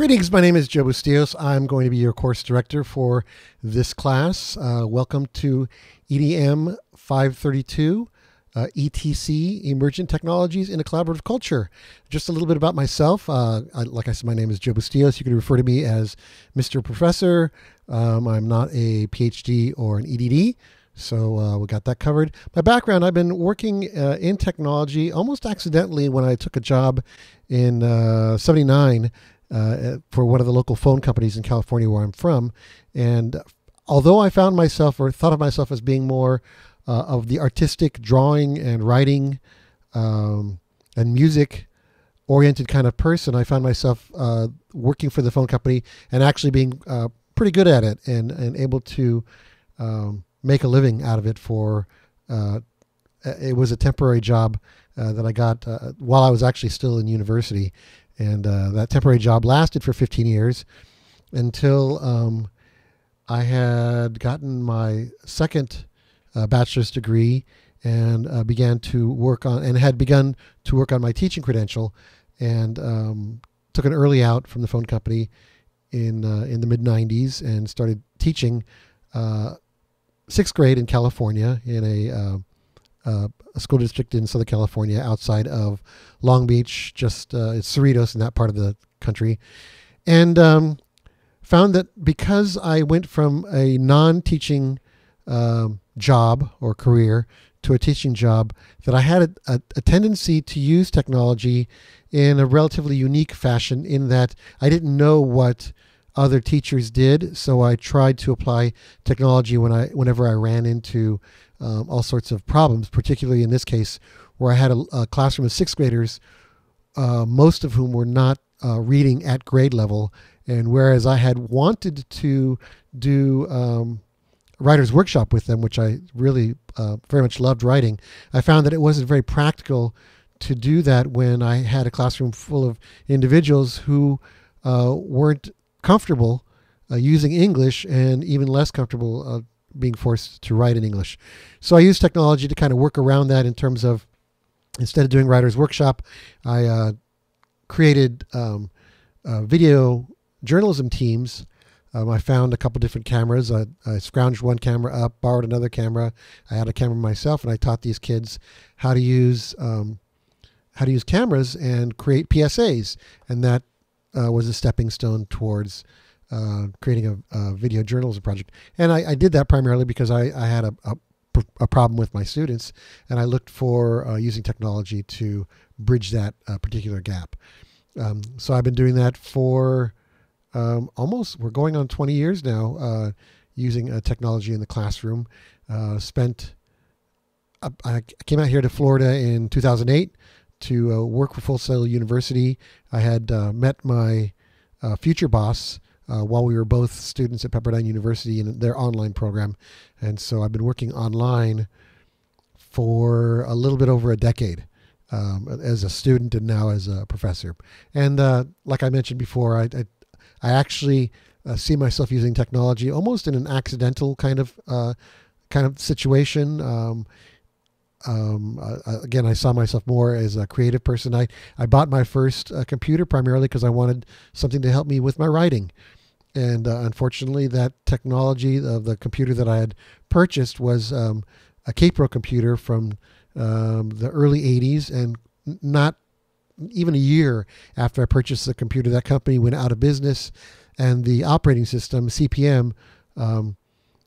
Greetings, my name is Joe Bustillos. I'm going to be your course director for this class. Welcome to EDM 532, ETC, Emergent Technologies in a Collaborative Culture. Just a little bit about myself. Like I said, my name is Joe Bustillos. You can refer to me as Mr. Professor. I'm not a PhD or an EDD, so we got that covered. My background, I've been working in technology almost accidentally when I took a job in '79 for one of the local phone companies in California where I'm from. And although I found myself or thought of myself as being more of the artistic drawing and writing and music oriented kind of person, I found myself working for the phone company and actually being pretty good at it and able to make a living out of it for, it was a temporary job that I got while I was actually still in university. And that temporary job lasted for 15 years until I had gotten my second bachelor's degree and began to work on, and had begun to work on my teaching credential, and took an early out from the phone company in the mid-90s and started teaching sixth grade in California in a school district in Southern California outside of Long Beach, just it's Cerritos in that part of the country, and found that because I went from a non-teaching job or career to a teaching job, that I had a tendency to use technology in a relatively unique fashion, in that I didn't know what other teachers did, so I tried to apply technology whenever I ran into all sorts of problems, particularly in this case where I had a classroom of sixth graders, most of whom were not reading at grade level, and whereas I had wanted to do writer's workshop with them, which I really very much loved writing, I found that it wasn't very practical to do that when I had a classroom full of individuals who weren't comfortable using English, and even less comfortable being forced to write in English. So I used technology to kind of work around that, in terms of, instead of doing writer's workshop, I created video journalism teams. I found a couple different cameras. I scrounged one camera up, borrowed another camera. I had a camera myself, and I taught these kids how to use cameras and create PSAs, and that was a stepping stone towards creating a video journalism project. And I did that primarily because I had a problem with my students, and I looked for using technology to bridge that particular gap. So I've been doing that for we're going on 20 years now, using technology in the classroom. I came out here to Florida in 2008 to work for Full Sail University. I had met my future boss while we were both students at Pepperdine University in their online program. And so I've been working online for a little bit over a decade as a student and now as a professor. And like I mentioned before, I actually see myself using technology almost in an accidental kind of situation. Again, I saw myself more as a creative person. I bought my first computer primarily because I wanted something to help me with my writing. And unfortunately, that technology of the computer that I had purchased was a Kaypro computer from the early 80s, and not even a year after I purchased the computer, that company went out of business, and the operating system, CPM,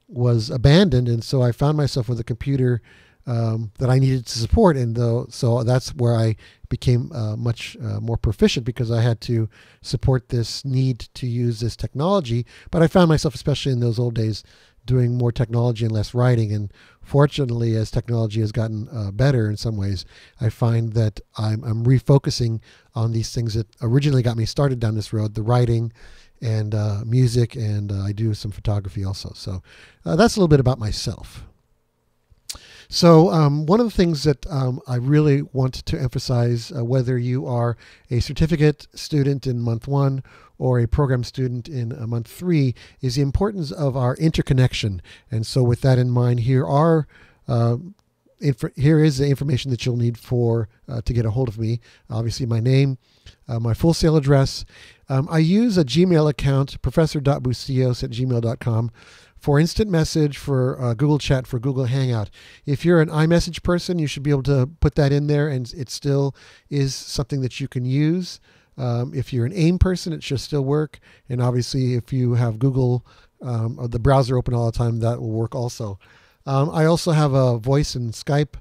was abandoned. And so I found myself with a computer that I needed to support, and so that's where I became much more proficient, because I had to support this need to use this technology. But I found myself, especially in those old days, doing more technology and less writing. And fortunately, as technology has gotten better in some ways, I find that I'm refocusing on these things that originally got me started down this road: the writing and music, and I do some photography also. So that's a little bit about myself. So one of the things that I really want to emphasize, whether you are a certificate student in month 1 or a program student in month 3, is the importance of our interconnection. And so with that in mind, here are here is the information that you'll need for to get a hold of me. Obviously, my name, my full sail address. I use a Gmail account, professor.bustillos@gmail.com, for instant message, for Google Chat, for Google Hangout. If you're an iMessage person, you should be able to put that in there, and it still is something that you can use. If you're an AIM person, it should still work. And obviously, if you have Google or the browser open all the time, that will work also. I also have a voice and Skype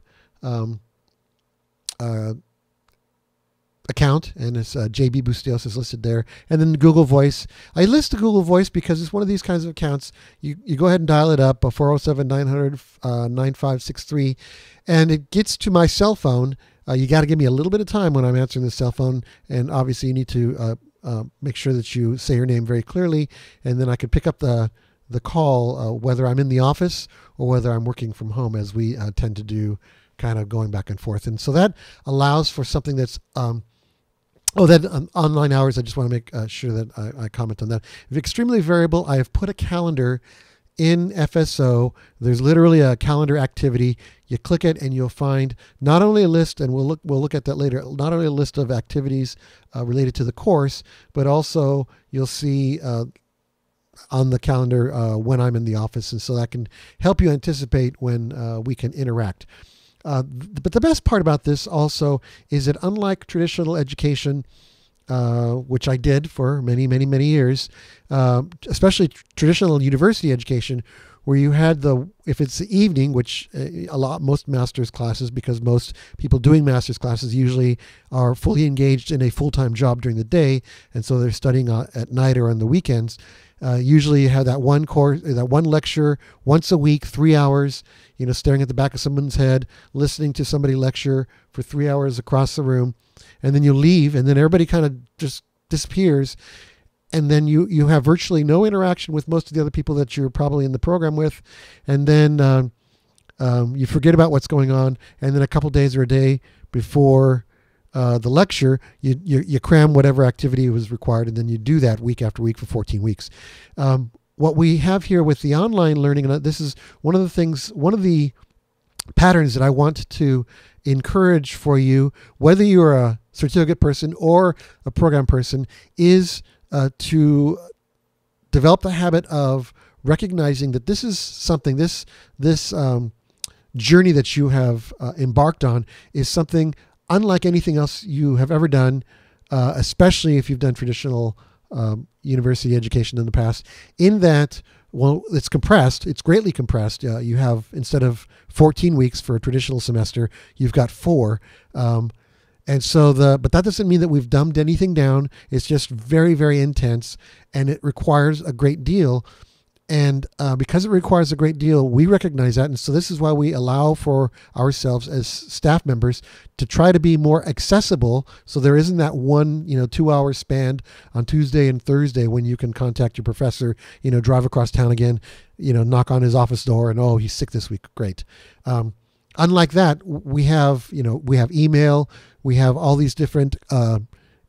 account, and it's JB Bustillos is listed there. And then Google Voice. I list the Google Voice because it's one of these kinds of accounts. You go ahead and dial it up, 407-900-9563, and it gets to my cell phone. You got to give me a little bit of time when I'm answering the cell phone, and obviously you need to make sure that you say your name very clearly, and then I could pick up the call whether I'm in the office or whether I'm working from home, as we tend to do, kind of going back and forth. And so that allows for something that's online hours. I just want to make sure that I comment on that. If extremely variable, I have put a calendar in FSO. There's literally a calendar activity. You click it and you'll find not only a list, and we'll look at that later, not only a list of activities related to the course, but also you'll see on the calendar when I'm in the office. And so that can help you anticipate when we can interact. But the best part about this also is that, unlike traditional education, which I did for many, many, many years, especially traditional university education, where you had if it's the evening, which most master's classes, because most people doing master's classes usually are fully engaged in a full-time job during the day, and so they're studying at night or on the weekends. Usually you have that one course, that one lecture once a week, 3 hours, staring at the back of someone's head, listening to somebody lecture for 3 hours across the room, and then you leave, and then everybody kind of just disappears. And then you have virtually no interaction with most of the other people that you're probably in the program with. And then you forget about what's going on. And then a couple days or a day before the lecture, you cram whatever activity was required. And then you do that week after week for 14 weeks. What we have here with the online learning, and this is one of the patterns that I want to encourage for you, whether you're a certificate person or a program person, is to develop the habit of recognizing that this is something, this journey that you have embarked on is something unlike anything else you have ever done, especially if you've done traditional university education in the past, in that, well, it's compressed. It's greatly compressed. You have, instead of 14 weeks for a traditional semester, you've got 4. And so but that doesn't mean that we've dumbed anything down. It's just very, very intense, and it requires a great deal. And because it requires a great deal, we recognize that. And so this is why we allow for ourselves as staff members to try to be more accessible. So there isn't that one, 2-hour span on Tuesday and Thursday when you can contact your professor, drive across town again, knock on his office door and, oh, he's sick this week. Great. Unlike that, we have email, we have all these different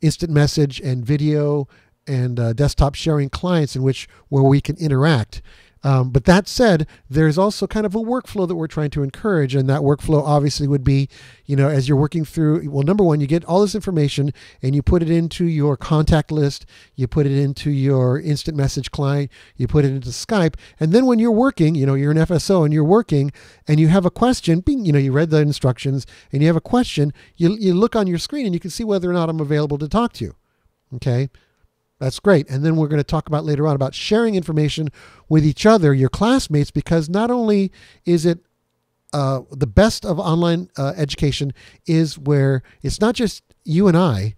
instant message and video and desktop sharing clients where we can interact. But that said, there's also kind of a workflow that we're trying to encourage, and that workflow obviously would be, as you're working through, well, number one, you get all this information and you put it into your contact list, you put it into your instant message client, you put it into Skype, and then when you're working, you're an FSO and you're working and you have a question, bing, you read the instructions and you have a question, you look on your screen and you can see whether or not I'm available to talk to you. Okay. That's great. And then we're going to talk about later on about sharing information with each other, your classmates, because not only is it the best of online education is where it's not just you and I,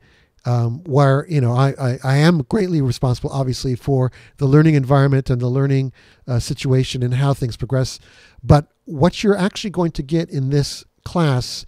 where, I am greatly responsible, obviously, for the learning environment and the learning situation and how things progress. But what you're actually going to get in this class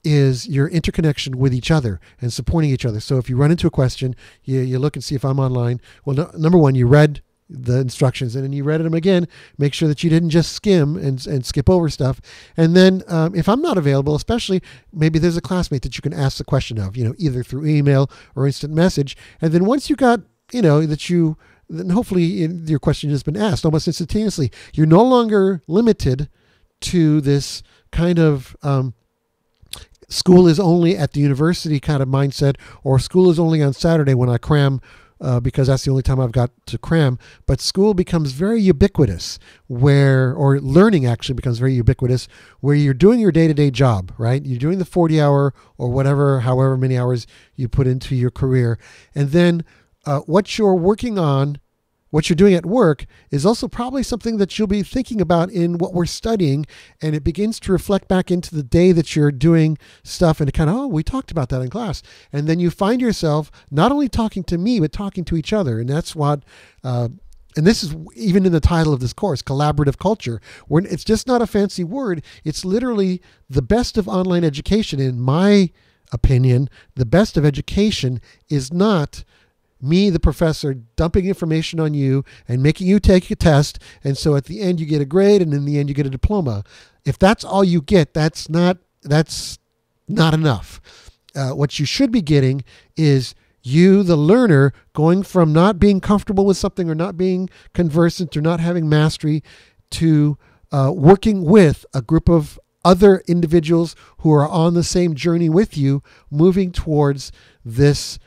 is your interconnection with each other and supporting each other. So if you run into a question, you look and see if I'm online. Well, number one, you read the instructions and then you read them again. Make sure that you didn't just skim and skip over stuff. And then if I'm not available, especially maybe there's a classmate that you can ask the question of, either through email or instant message. And then once you got, then hopefully your question has been asked almost instantaneously. You're no longer limited to this kind of school is only at the university kind of mindset, or school is only on Saturday when I cram because that's the only time I've got to cram. But school becomes very ubiquitous or learning actually becomes very ubiquitous, where you're doing your day-to-day job, right? You're doing the 40-hour or however many hours you put into your career. And then what you're working on, what you're doing at work, is also probably something that you'll be thinking about in what we're studying, and it begins to reflect back into the day that you're doing stuff, and it kind of, oh, we talked about that in class. And then you find yourself not only talking to me, but talking to each other. And that's what, and this is even in the title of this course, collaborative culture, where it's just not a fancy word. It's literally the best of online education. In my opinion, the best of education is not me, the professor, dumping information on you and making you take a test, and so at the end you get a grade, and in the end you get a diploma. If that's all you get, that's not enough. What you should be getting is you, the learner, going from not being comfortable with something or not being conversant or not having mastery to working with a group of other individuals who are on the same journey with you, moving towards this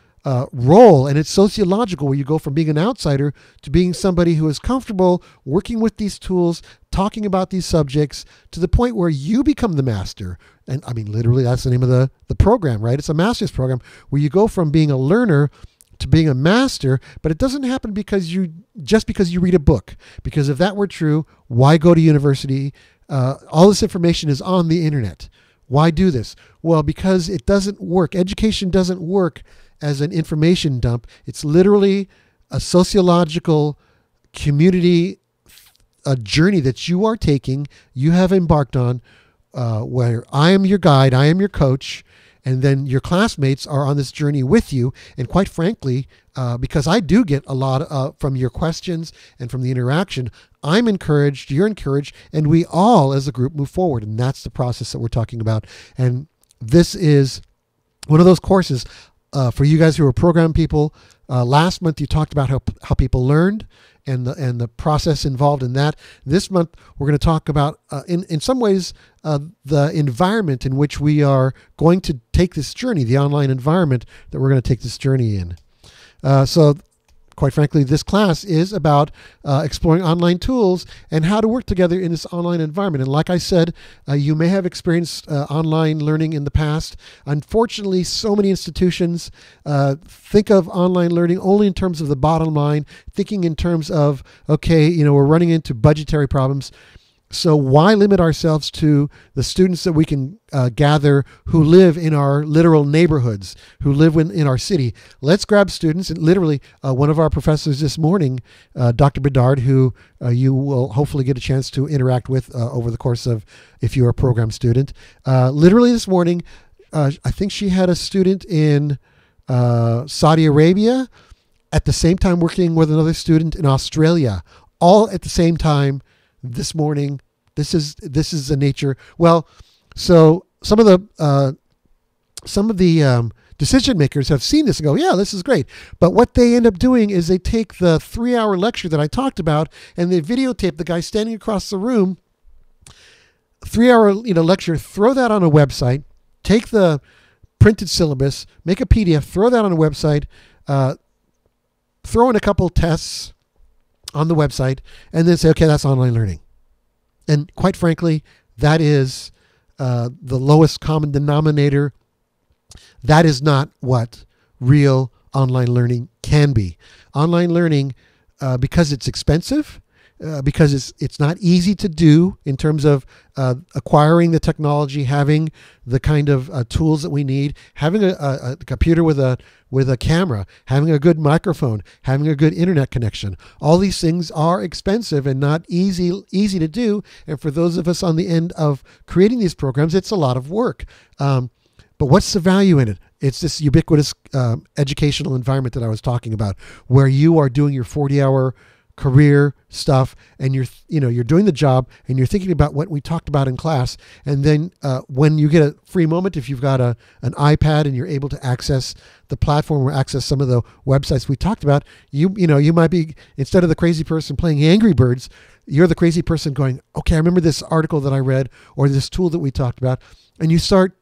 role. And it's sociological, where you go from being an outsider to being somebody who is comfortable working with these tools, talking about these subjects, to the point where you become the master. And I mean, literally, that's the name of the program, right? It's a master's program where you go from being a learner to being a master. But it doesn't happen because you read a book. Because if that were true, why go to university? All this information is on the internet. Why do this? Well, because it doesn't work. Education doesn't work as an information dump. It's literally a sociological community, a journey that you are taking, you have embarked on, where I am your guide, I am your coach, and then your classmates are on this journey with you. And quite frankly, because I do get a lot from your questions and from the interaction, I'm encouraged, you're encouraged, and we all as a group move forward. And that's the process that we're talking about. And this is one of those courses for you guys who are program people. Last month you talked about how people learned and the process involved in that. This month we're going to talk about in some ways the environment in which we are going to take this journey, the online environment that we're going to take this journey in. So quite frankly, this class is about exploring online tools and how to work together in this online environment. And like I said, you may have experienced online learning in the past. Unfortunately, so many institutions think of online learning only in terms of the bottom line, thinking in terms of, okay, we're running into budgetary problems. So why limit ourselves to the students that we can gather who live in our literal neighborhoods, who live in our city? Let's grab students. And literally, one of our professors this morning, Dr. Bedard, who you will hopefully get a chance to interact with over the course of, if you're a program student. Literally this morning, I think she had a student in Saudi Arabia at the same time working with another student in Australia, all at the same time. This morning, this is the nature. Well, so some of the decision makers have seen this and go, yeah, this is great. But what they end up doing is they take the 3-hour lecture that I talked about and they videotape the guy standing across the room, 3-hour lecture, throw that on a website, take the printed syllabus, make a PDF, throw that on a website, throw in a couple tests on the website, and then say, okay, that's online learning. And quite frankly, that is the lowest common denominator. That is not what real online learning can be. Online learning, because it's expensive, because it's not easy to do in terms of acquiring the technology, having the kind of tools that we need, having a computer with a camera, having a good microphone, having a good internet connection. All these things are expensive and not easy to do. And for those of us on the end of creating these programs, it's a lot of work. But what's the value in it? It's this ubiquitous educational environment that I was talking about, where you are doing your 40-hour career stuff, and you're doing the job, and you're thinking about what we talked about in class, and then when you get a free moment, if you've got an iPad and you're able to access the platform or access some of the websites we talked about, you might be, instead of the crazy person playing Angry Birds, you're the crazy person going, okay, I remember this article that I read or this tool that we talked about, and you start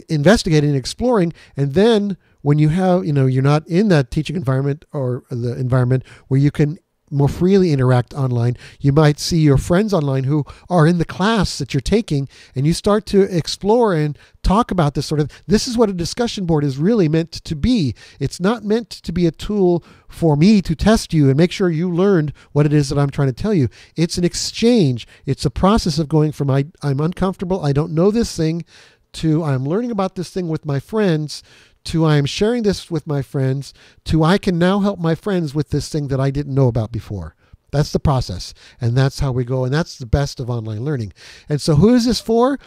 investigating and exploring, and then when you have, you're not in that teaching environment or the environment where you can more freely interact online, you might see your friends online who are in the class that you're taking, and you start to explore and talk about this this is what a discussion board is really meant to be. It's not meant to be a tool for me to test you and make sure you learned what it is that I'm trying to tell you. It's an exchange. It's a process of going from I'm uncomfortable, I don't know this thing, to I'm learning about this thing with my friends, to I am sharing this with my friends, to I can now help my friends with this thing that I didn't know about before. That's the process. And that's how we go. And that's the best of online learning. And so who is this for?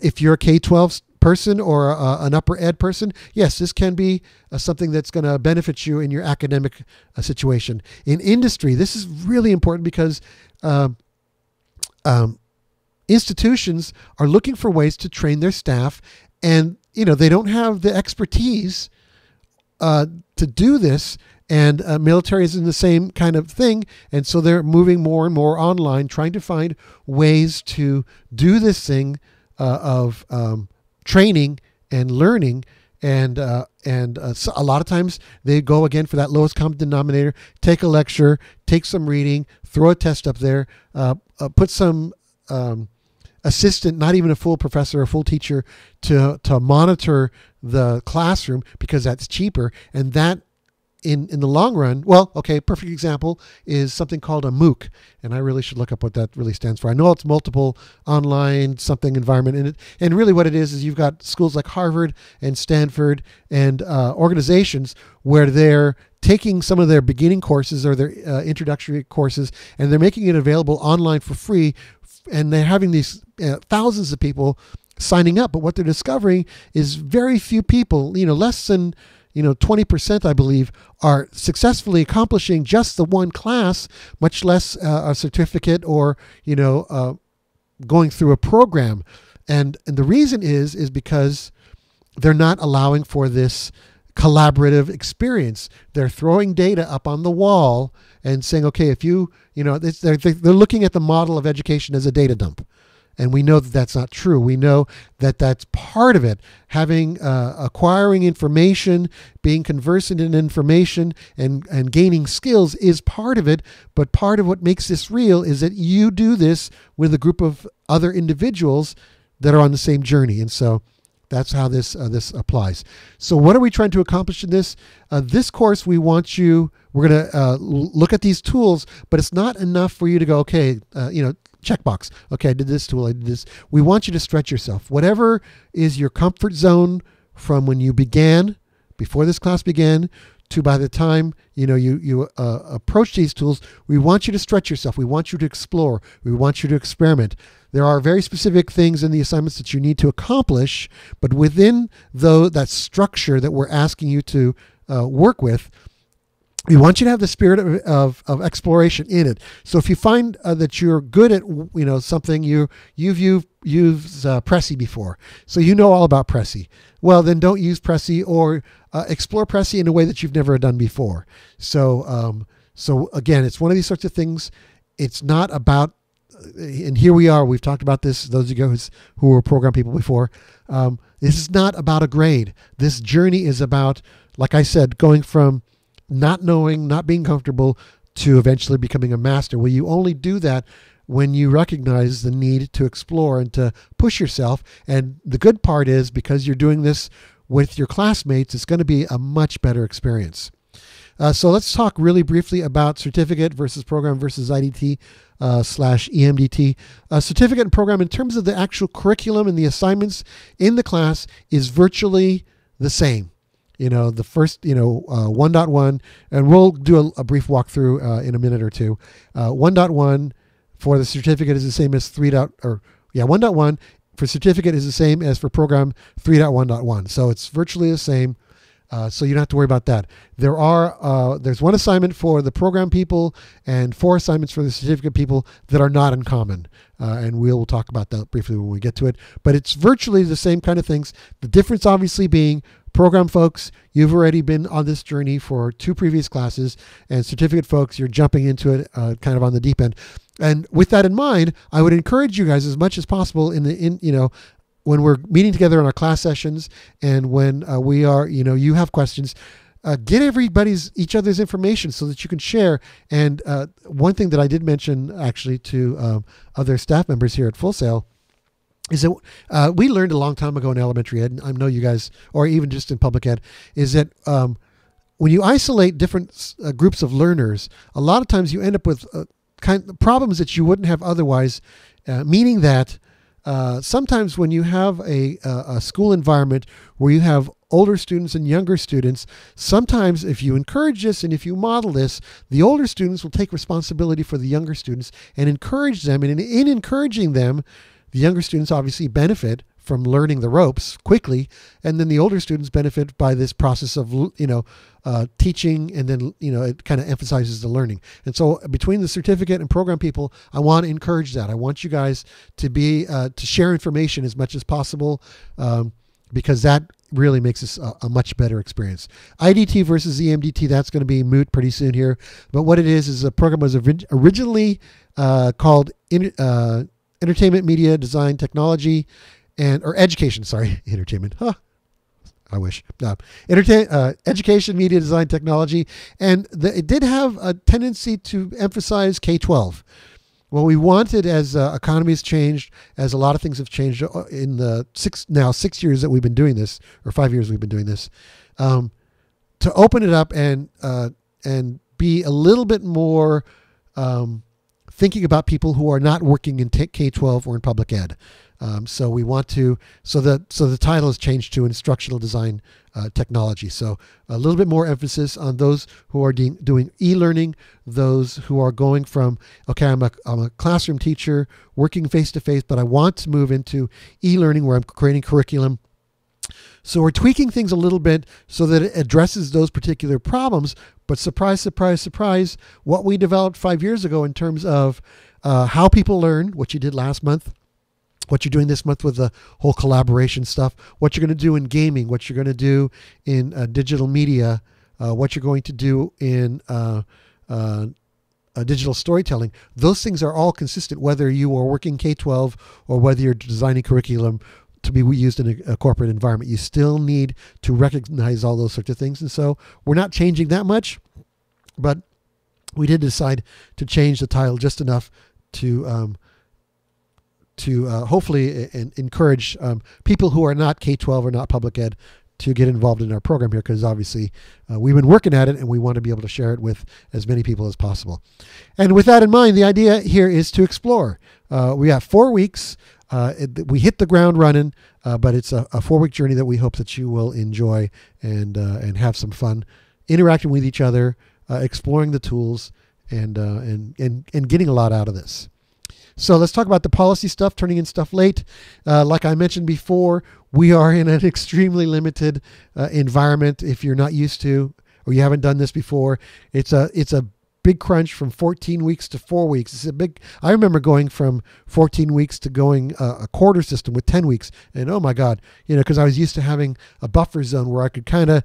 If you're a K-12 person or an upper ed person, yes, this can be something that's going to benefit you in your academic situation. In industry, this is really important because institutions are looking for ways to train their staff, and they don't have the expertise to do this, and military is in the same kind of thing, and so they're moving more and more online, trying to find ways to do this thing of training and learning, and so a lot of times they go again for that lowest common denominator, take a lecture, take some reading, throw a test up there, put some assistant, not even a full professor, a full teacher, to monitor the classroom, because that's cheaper. And that in the long run, perfect example is something called a MOOC. And I really should look up what that really stands for. I know it's multiple online something environment in it. And really what it is you've got schools like Harvard and Stanford and organizations where they're taking some of their beginning courses or their introductory courses, and they're making it available online for free. And they're having these thousands of people signing up. But what they're discovering is very few people, less than 20%, I believe, are successfully accomplishing just the one class, much less a certificate or, going through a program. And the reason is because they're not allowing for this collaborative experience. They're throwing data up on the wall and saying, okay, if they're looking at the model of education as a data dump. And we know that that's not true. We know that that's part of it. Having, acquiring information, being conversant in information, and gaining skills is part of it. But part of what makes this real is that you do this with a group of other individuals that are on the same journey. And so that's how this applies. So what are we trying to accomplish in this? This course, we're going to look at these tools, but it's not enough for you to go, okay, checkbox. Okay, I did this tool, I did this. We want you to stretch yourself. Whatever is your comfort zone from when you began, before this class began, to by the time you approach these tools, we want you to stretch yourself. We want you to explore. We want you to experiment. There are very specific things in the assignments that you need to accomplish, but within that structure that we're asking you to work with, we want you to have the spirit of exploration in it. So if you find that you're good at something, you've used Prezi before, so you know all about Prezi. Well, then don't use Prezi, or explore Prezi in a way that you've never done before. So again, it's one of these sorts of things. It's not about, and here we are. We've talked about this. Those of you who were program people before, this is not about a grade. This journey is about, like I said, going from not knowing, not being comfortable, to eventually becoming a master. Well, you only do that when you recognize the need to explore and to push yourself. And the good part is, because you're doing this with your classmates, it's going to be a much better experience. So let's talk really briefly about certificate versus program versus IDT / EMDT. Certificate and program, in terms of the actual curriculum and the assignments in the class, is virtually the same. The first, 1.1, and we'll do a brief walkthrough in a minute or two. 1.1 for the certificate is the same as 1.1 for certificate is the same as for program 3.1.1. So it's virtually the same. So you don't have to worry about that. There's one assignment for the program people and 4 assignments for the certificate people that are not uncommon. And we'll talk about that briefly when we get to it. But it's virtually the same kind of things. The difference obviously being program folks, you've already been on this journey for 2 previous classes, and certificate folks, you're jumping into it kind of on the deep end. And with that in mind, I would encourage you guys as much as possible when we're meeting together in our class sessions and when we are, you have questions, get each other's information so that you can share. And one thing that I did mention actually to other staff members here at Full Sail is that we learned a long time ago in elementary ed, and I know you guys, or even just in public ed, is that when you isolate different groups of learners, a lot of times you end up with kind of problems that you wouldn't have otherwise, meaning that sometimes when you have a school environment where you have older students and younger students, sometimes if you encourage this and if you model this, the older students will take responsibility for the younger students and encourage them. And in encouraging them, the younger students obviously benefit from learning the ropes quickly, and then the older students benefit by this process of teaching, and then it kind of emphasizes the learning. And so between the certificate and program people, I want to encourage that. I want you guys to be to share information as much as possible, because that really makes this a much better experience. IDT versus EMDT, that's going to be moot pretty soon here. But what it is a program was originally called Entertainment, Media, Design, Technology, or Education. Sorry, Entertainment. Huh. I wish. Education, Media, Design, Technology. And it did have a tendency to emphasize K-12. Well, we wanted, as economies changed, as a lot of things have changed in the 6 years that we've been doing this, or 5 years we've been doing this, to open it up and be a little bit more thinking about people who are not working in K-12 or in public ed. So we want to, so the title has changed to Instructional Design Technology. So a little bit more emphasis on those who are doing e-learning, those who are going from, okay, I'm a classroom teacher working face-to-face, but I want to move into e-learning where I'm creating curriculum. So we're tweaking things a little bit so that it addresses those particular problems. But surprise, surprise, surprise, what we developed 5 years ago in terms of how people learn, what you did last month, what you're doing this month with the whole collaboration stuff, what you're going to do in gaming, what you're going to do in digital media, what you're going to do in digital storytelling. Those things are all consistent whether you are working K-12 or whether you're designing curriculum to be used in a corporate environment. You still need to recognize all those sorts of things. And so we're not changing that much, but we did decide to change the title just enough to hopefully encourage people who are not K-12 or not public ed to get involved in our program here, because obviously we've been working at it and we want to be able to share it with as many people as possible. And with that in mind, the idea here is to explore. We have 4 weeks. We hit the ground running, but it's a 4-week journey that we hope that you will enjoy and have some fun interacting with each other, exploring the tools, and getting a lot out of this. So let's talk about the policy stuff, turning in stuff late. Like I mentioned before, we are in an extremely limited environment. If you're not used to, or you haven't done this before, it's a big crunch from 14 weeks to 4 weeks. It's a big. I remember going from 14 weeks to going a quarter system with 10 weeks, and oh my God, because I was used to having a buffer zone where I could kind of,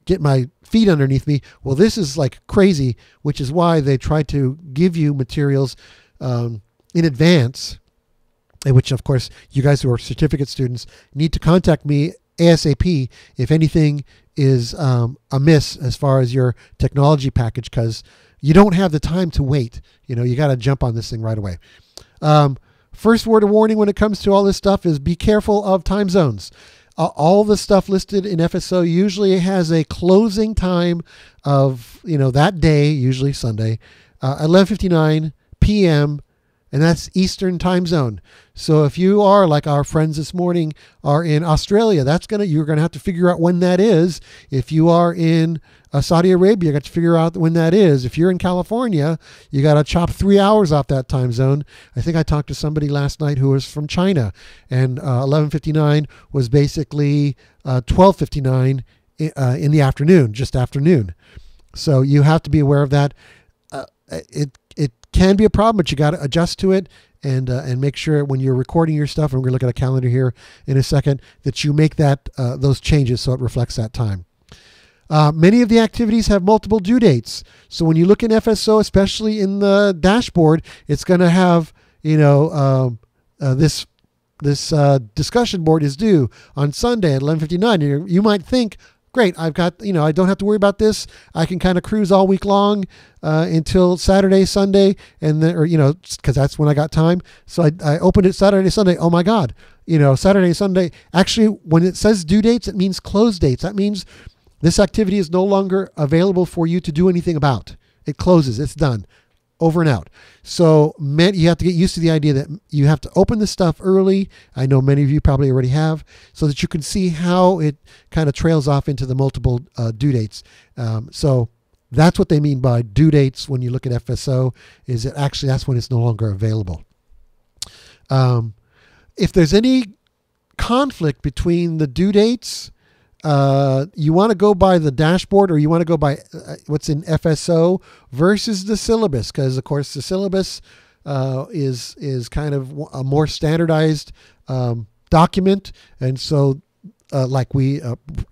get my feet underneath me. Well, this is like crazy, which is why they try to give you materials in advance, which of course you guys who are certificate students need to contact me ASAP if anything is amiss as far as your technology package, because you don't have the time to wait. You got to jump on this thing right away. First word of warning when it comes to all this stuff is be careful of time zones. All the stuff listed in FSO usually has a closing time of that day, usually Sunday, 11:59 p.m., and that's Eastern time zone. So if you are like our friends this morning are in Australia, you're gonna have to figure out when that is. If you are in Saudi Arabia, you got to figure out when that is. If you're in California, you got to chop 3 hours off that time zone. I think I talked to somebody last night who was from China, and 11:59 was basically 12:59 in the afternoon, just afternoon. So you have to be aware of that. It can be a problem, but you got to adjust to it and make sure when you're recording your stuff, and we're going to look at a calendar here in a second, that you make that those changes so it reflects that time. Many of the activities have multiple due dates. So when you look in FSO, especially in the dashboard, it's going to have, this discussion board is due on Sunday at 11:59. You might think, great, I've got, I don't have to worry about this. I can kind of cruise all week long until Saturday, Sunday, and then, because that's when I got time. So I opened it Saturday, Sunday. Oh my God, Saturday, Sunday. Actually, when it says due dates, it means close dates. That means this activity is no longer available for you to do anything about. It closes. It's done. Over and out. So you have to get used to the idea that you have to open this stuff early. I know many of you probably already have, so that you can see how it kind of trails off into the multiple due dates. So that's what they mean by due dates when you look at FSO, is that actually that's when it's no longer available. If there's any conflict between the due dates, you want to go by the dashboard, or you want to go by what's in FSO versus the syllabus, because of course the syllabus is kind of a more standardized document, and so like we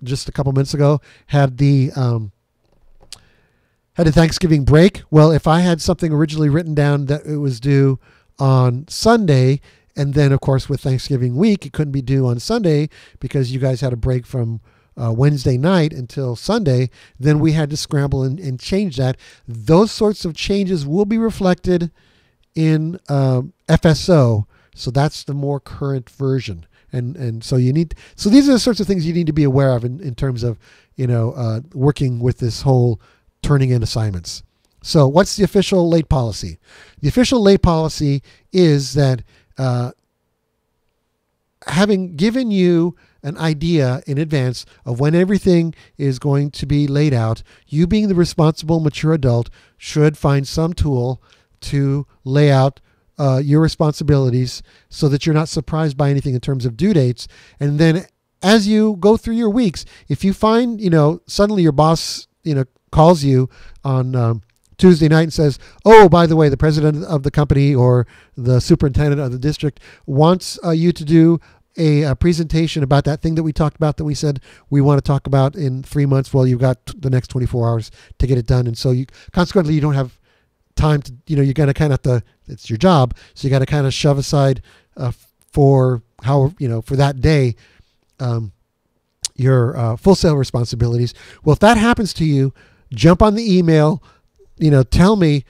just a couple minutes ago had the Thanksgiving break. Well, if I had something originally written down that it was due on Sunday, and then of course with Thanksgiving week it couldn't be due on Sunday because you guys had a break from Wednesday night until Sunday, then we had to scramble and change that. Those sorts of changes will be reflected in FSO, so that's the more current version. And so these are the sorts of things you need to be aware of in terms of working with this whole turning in assignments. So what's the official late policy? The official late policy is that having given you an idea in advance of when everything is going to be laid out, you being the responsible, mature adult should find some tool to lay out your responsibilities so that you're not surprised by anything in terms of due dates. And then as you go through your weeks, if you find, suddenly your boss, calls you on Tuesday night and says, oh, by the way, the president of the company or the superintendent of the district wants you to do a presentation about that thing that we talked about, that we said we want to talk about in 3 months. Well, you've got the next 24 hours to get it done. And so consequently, you don't have time to, you got to kind of have to, it's your job. So you got to kind of shove aside for that day, your full sale responsibilities. Well, if that happens to you, jump on the email, tell me,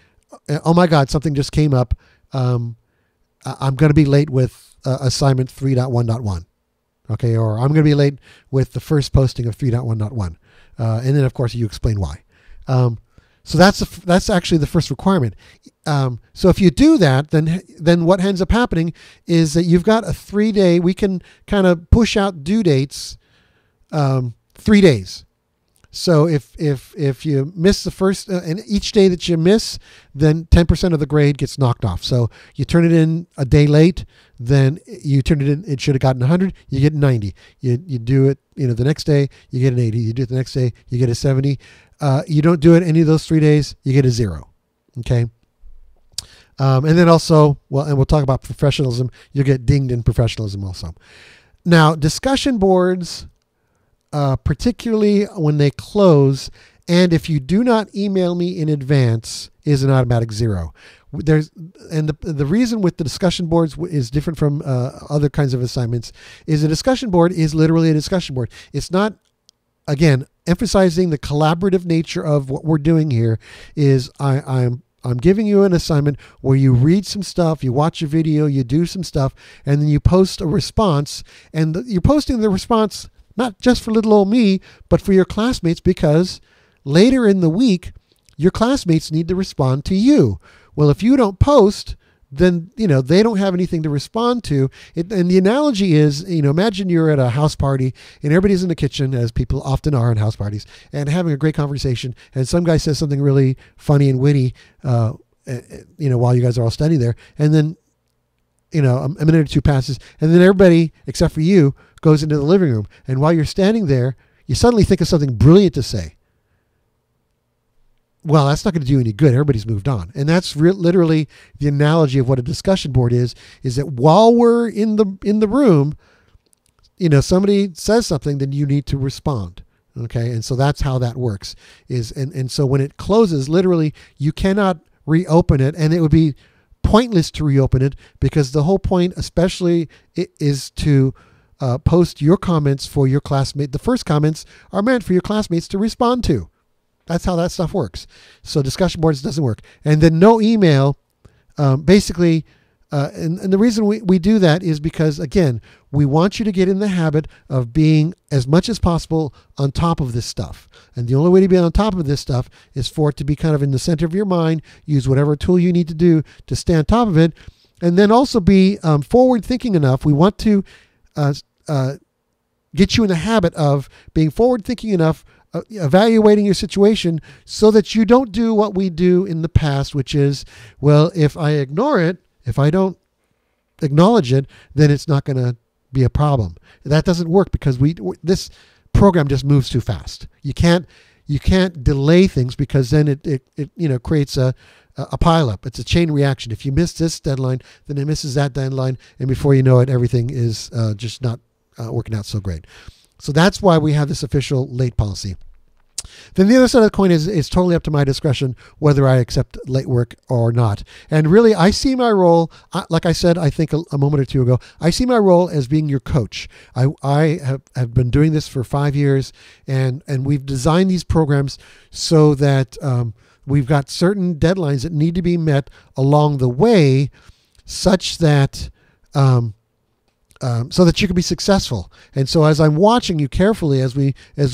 oh my God, something just came up. I'm going to be late with assignment 3.1.1. Okay. Or I'm going to be late with the first posting of 3.1.1. And then of course you explain why. So that's actually the first requirement. So if you do that, then what ends up happening is that you've got a 3-day, we can kind of push out due dates 3 days. So if you miss the first, and each day that you miss, then 10% of the grade gets knocked off. So you turn it in a day late, then you turn it in, it should have gotten 100, you get 90. You do it, the next day, you get an 80. You do it the next day, you get a 70. You don't do it any of those 3 days, you get a 0. Okay. And then also, and we'll talk about professionalism, you'll get dinged in professionalism also. Now, discussion boards, particularly when they close, and if you do not email me in advance, is an automatic 0. The reason with the discussion boards is different from other kinds of assignments is a discussion board is literally a discussion board. It's not, again, emphasizing the collaborative nature of what we're doing here. Is I'm giving you an assignment where you read some stuff, you watch a video, you do some stuff, and then you post a response, and you're posting the response not just for little old me, but for your classmates, because later in the week, your classmates need to respond to you. Well, if you don't post, then, they don't have anything to respond to. And the analogy is, imagine you're at a house party and everybody's in the kitchen, as people often are in house parties, and having a great conversation. And some guy says something really funny and witty, while you guys are all standing there. And then, a minute or two passes, and then everybody, except for you, goes into the living room. And while you're standing there, you suddenly think of something brilliant to say. Well, that's not going to do any good. Everybody's moved on. And that's literally the analogy of what a discussion board is that while we're in the room, somebody says something, then you need to respond. Okay. And so that's how that works and so when it closes, literally you cannot reopen it, and it would be pointless to reopen it, because the whole point, especially, is to post your comments for your classmate. The first comments are meant for your classmates to respond to. That's how that stuff works. So discussion boards doesn't work. And then no email, basically, and the reason we do that is because, again, we want you to get in the habit of being as much as possible on top of this stuff. And the only way to be on top of this stuff is for it to be kind of in the center of your mind. Use whatever tool you need to do to stay on top of it. And then also be forward thinking enough. We want to get you in the habit of being forward thinking enough, evaluating your situation, so that you don't do what we do in the past, which is, well, if I ignore it, if I don't acknowledge it, then it's not going to be a problem. That doesn't work, because this program just moves too fast. You can't delay things, because then it creates a pileup. It's a chain reaction. If you miss this deadline, then it misses that deadline, and before you know it, everything is just not working out so great. So that's why we have this official late policy. Then the other side of the coin is totally up to my discretion whether I accept late work or not. And really, I see my role, like I said, I think a moment or two ago, I see my role as being your coach. I have been doing this for 5 years, and we've designed these programs so that we've got certain deadlines that need to be met along the way, such that so that you can be successful. And so as I'm watching you carefully as we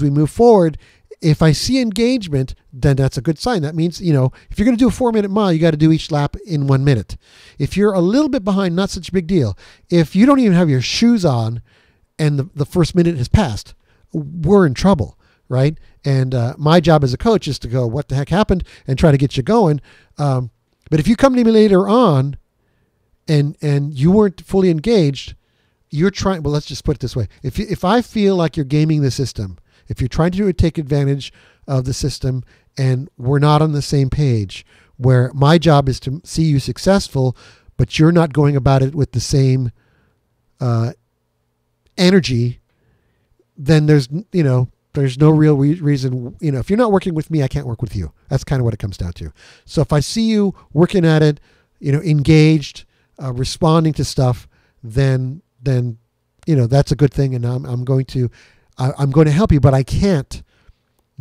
move forward, if I see engagement, then that's a good sign. That means, if you're going to do a 4-minute mile, you got to do each lap in 1 minute. If you're a little bit behind, not such a big deal. If you don't even have your shoes on and the first minute has passed, we're in trouble, right? And my job as a coach is to go, what the heck happened, and try to get you going. But if you come to me later on and you weren't fully engaged, you're trying, well, let's just put it this way. If I feel like you're gaming the system, if you're trying to take advantage of the system, and we're not on the same page, where my job is to see you successful, but you're not going about it with the same energy, then there's no real reason. If you're not working with me, I can't work with you. That's kind of what it comes down to. So if I see you working at it, engaged, responding to stuff, then that's a good thing, and I'm going to help you, but I can't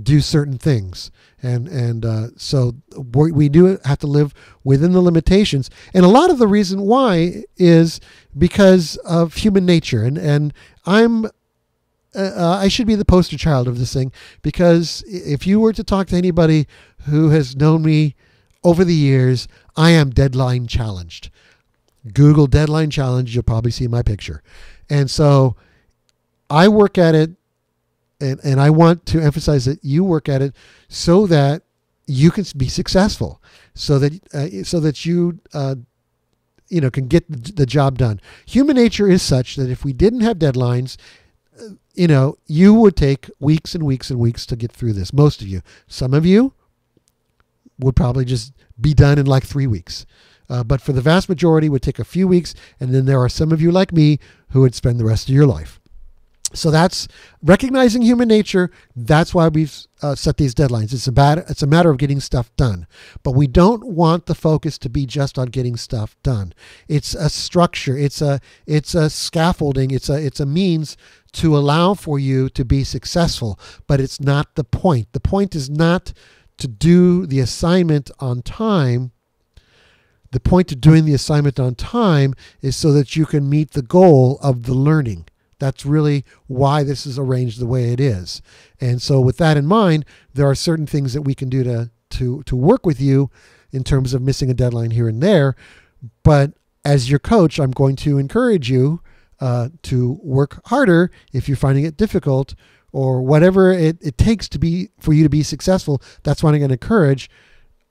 do certain things, and so we do have to live within the limitations. And a lot of the reason why is because of human nature, and I should be the poster child of this thing, because if you were to talk to anybody who has known me over the years, I am deadline challenged. Google deadline challenge, you'll probably see my picture. And so I work at it, and I want to emphasize that you work at it so that you can be successful, so that you can get the job done. Human nature is such that if we didn't have deadlines, you would take weeks and weeks and weeks to get through this. Most of you. Some of you would probably just be done in like 3 weeks. But for the vast majority, it would take a few weeks. And then there are some of you like me who would spend the rest of your life. So that's recognizing human nature. That's why we've set these deadlines. It's a matter of getting stuff done. But we don't want the focus to be just on getting stuff done. It's a structure. It's a scaffolding. It's a means to allow for you to be successful. But it's not the point. The point is not to do the assignment on time. The point of doing the assignment on time is so that you can meet the goal of the learning. That's really why this is arranged the way it is. And so with that in mind, there are certain things that we can do to work with you in terms of missing a deadline here and there. But as your coach, I'm going to encourage you to work harder if you're finding it difficult, or whatever it takes for you to be successful. That's what I'm going to encourage.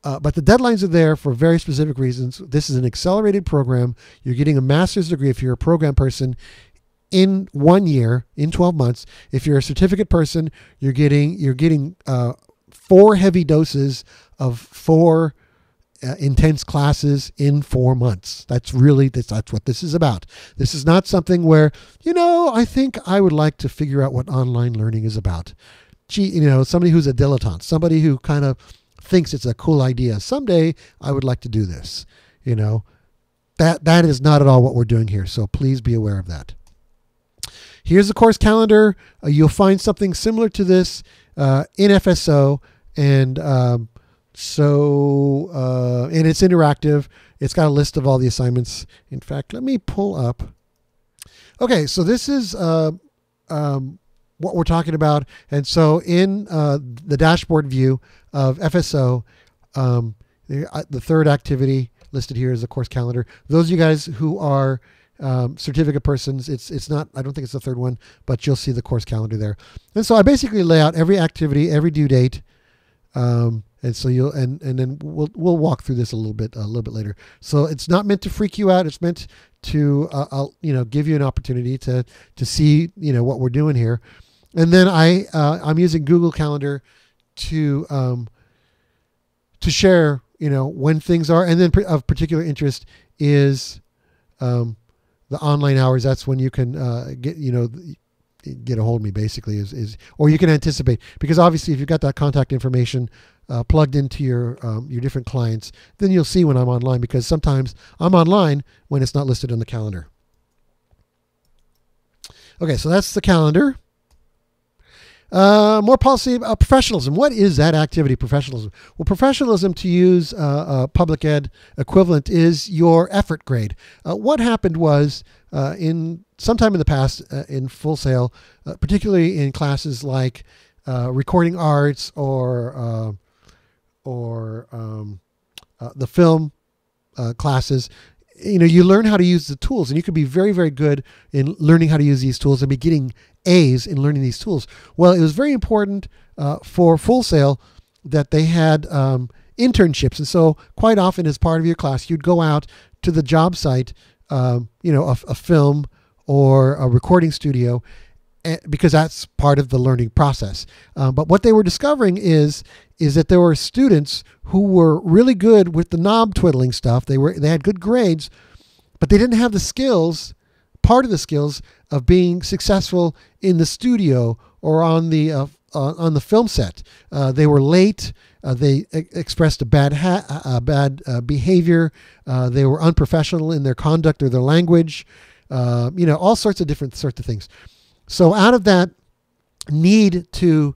But the deadlines are there for very specific reasons. This is an accelerated program. You're getting a master's degree if you're a program person in 1 year, in 12 months, if you're a certificate person, you're getting 4 heavy doses of 4 intense classes in 4 months. That's what this is about. This is not something where, I think I would like to figure out what online learning is about. Gee, somebody who's a dilettante, somebody who kind of thinks it's a cool idea. Someday I would like to do this. That is not at all what we're doing here. So please be aware of that. Here's the course calendar. You'll find something similar to this in FSO, and and it's interactive. It's got a list of all the assignments. In fact, let me pull up. Okay, so this is what we're talking about. And so in the dashboard view of FSO, the third activity listed here is the course calendar. Those of you guys who are certificate persons, it's not, I don't think it's the third one, but you'll see the course calendar there. And so I basically lay out every activity, every due date. And so and then we'll walk through this a little bit later. So it's not meant to freak you out. It's meant to give you an opportunity to see what we're doing here. And then I'm using Google Calendar to share when things are, and then of particular interest is the online hours. That's when you can get a hold of me, basically, or you can anticipate, because obviously if you've got that contact information plugged into your different clients, then you'll see when I'm online, because sometimes I'm online when it's not listed on the calendar. Okay, so that's the calendar. More policy about professionalism. What is that activity, professionalism? Well, professionalism, to use a public ed equivalent, is your effort grade. What happened was sometime in the past in Full Sail, particularly in classes like recording arts or the film classes, you learn how to use the tools, and you could be very, very good in learning how to use these tools and be getting A's in learning these tools. Well, it was very important for Full Sail that they had internships. And so quite often as part of your class, you'd go out to the job site, a film or a recording studio, because that's part of the learning process. But what they were discovering is that there were students who were really good with the knob twiddling stuff. They had good grades, but they didn't have the skills, part of the skills of being successful in the studio or on the film set. They were late. They expressed a bad behavior. They were unprofessional in their conduct or their language. All sorts of different sorts of things. So out of that need to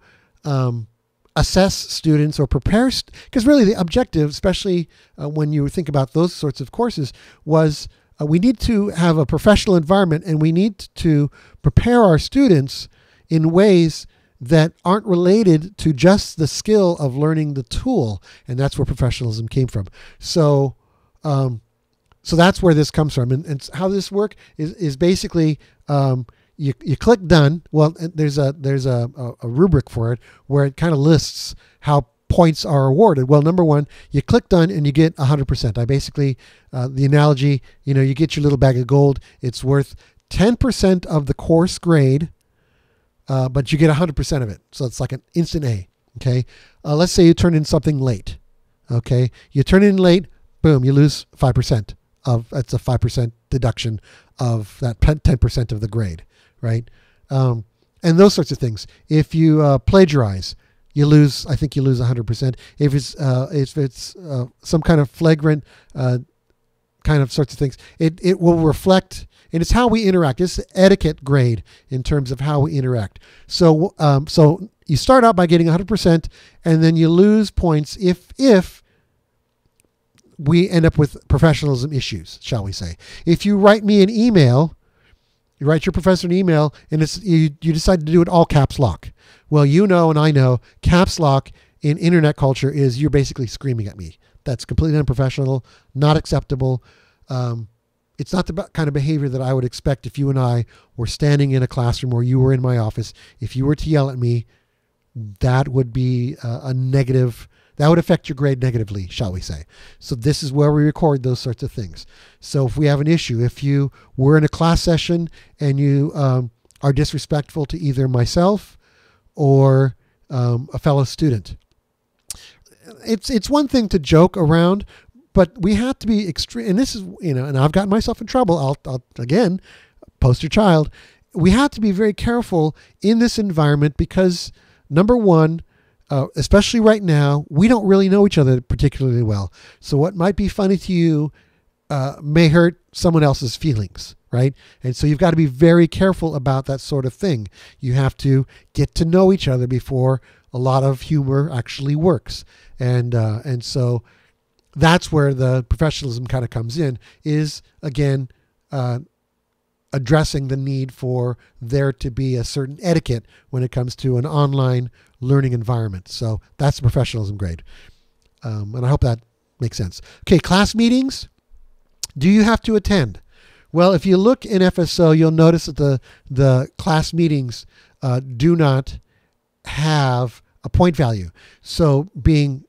assess students or prepare, because really the objective, especially when you think about those sorts of courses, was we need to have a professional environment, and we need to prepare our students in ways that aren't related to just the skill of learning the tool. And that's where professionalism came from. So that's where this comes from. And how this works is basically you click done. Well, there's a rubric for it where it kind of lists how points are awarded. Well, number one, you click done and you get 100%. I basically, the analogy, you get your little bag of gold. It's worth 10% of the course grade, but you get 100% of it. So it's like an instant A. Okay. Let's say you turn in something late. Okay. You turn in late, boom, you lose 5% that's a 5% deduction of that 10% of the grade. Right. And those sorts of things. If you plagiarize, I think you lose 100%. If it's some kind of flagrant kind of sorts of things, it will reflect, and it's how we interact. It's the etiquette grade in terms of how we interact. So so you start out by getting 100%, and then you lose points if we end up with professionalism issues, shall we say. If you write me an email, you write your professor an email, and you decide to do it all caps lock. Well, and I know caps lock in internet culture is you're basically screaming at me. That's completely unprofessional, not acceptable. It's not the kind of behavior that I would expect if you and I were standing in a classroom or you were in my office. If you were to yell at me, that would be a negative That would affect your grade negatively, shall we say. So this is where we record those sorts of things. So if we have an issue, if you were in a class session and you are disrespectful to either myself or a fellow student, it's one thing to joke around, but we have to be extreme. And this is, and I've gotten myself in trouble. I'll again, poster child. We have to be very careful in this environment because, number one, especially right now, we don't really know each other particularly well. So what might be funny to you may hurt someone else's feelings, right? And so you've got to be very careful about that sort of thing. You have to get to know each other before a lot of humor actually works. And so that's where the professionalism kind of comes in, is, again, addressing the need for there to be a certain etiquette when it comes to an online learning environment. So that's the professionalism grade. And I hope that makes sense. Okay, class meetings. Do you have to attend? Well, if you look in FSO, you'll notice that the class meetings do not have a point value. So being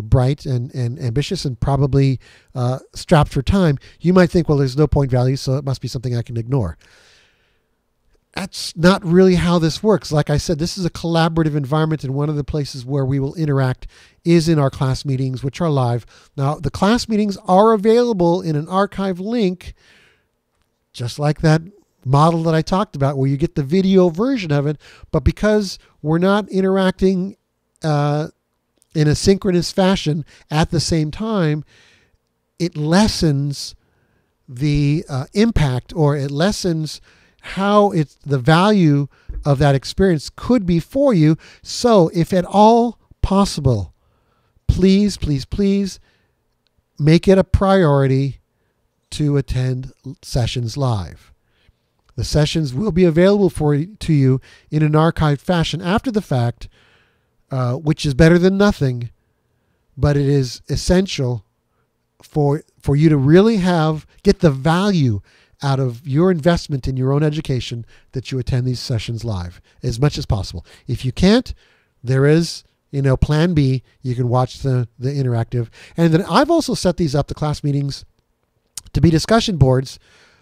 bright and ambitious and probably strapped for time, you might think, well, there's no point value, so it must be something I can ignore. That's not really how this works. Like I said, this is a collaborative environment, and one of the places where we will interact is in our class meetings, which are live. Now, the class meetings are available in an archive link, just like that model that I talked about, where you get the video version of it. But because we're not interacting in a synchronous fashion at the same time, it lessens the impact, or it lessens how the value of that experience could be for you. So if at all possible, please, please, please make it a priority to attend sessions live. The sessions will be available to you in an archived fashion after the fact, which is better than nothing, but it is essential for you to really get the value out of your investment in your own education, that you attend these sessions live as much as possible. If you can't, there is, plan B. You can watch the interactive. And then I've also set these up, the class meetings, to be discussion boards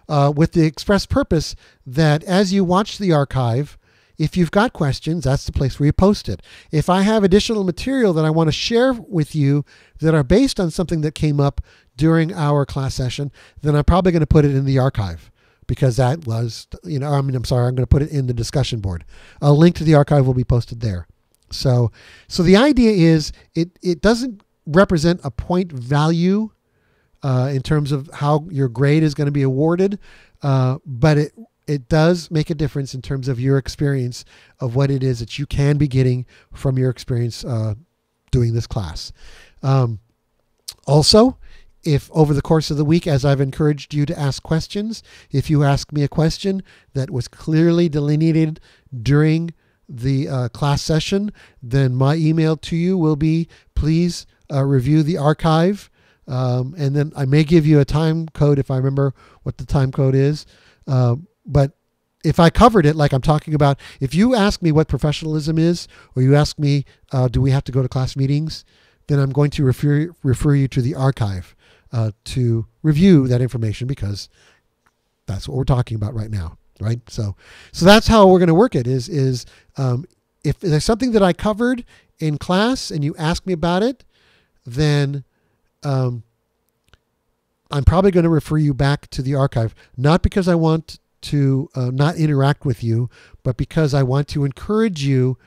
with the express purpose that as you watch the archive, if you've got questions, that's the place where you post it. If I have additional material that I want to share with you that are based on something that came up during our class session, then I'm probably going to put it in the archive, because that was, I'm going to put it in the discussion board. A link to the archive will be posted there. So the idea is it doesn't represent a point value in terms of how your grade is going to be awarded, but it does make a difference in terms of your experience of what it is that you can be getting from your experience doing this class. Also, if over the course of the week, as I've encouraged you to ask questions, if you ask me a question that was clearly delineated during the class session, then my email to you will be, please review the archive. And then I may give you a time code if I remember what the time code is. But if I covered it like I'm talking about, if you ask me what professionalism is, or you ask me, do we have to go to class meetings, then I'm going to refer you to the archive to review that information, because that's what we're talking about right now, right? So that's how we're going to work it. Is if there's something that I covered in class and you ask me about it, then I'm probably going to refer you back to the archive, not because I want to not interact with you, but because I want to encourage you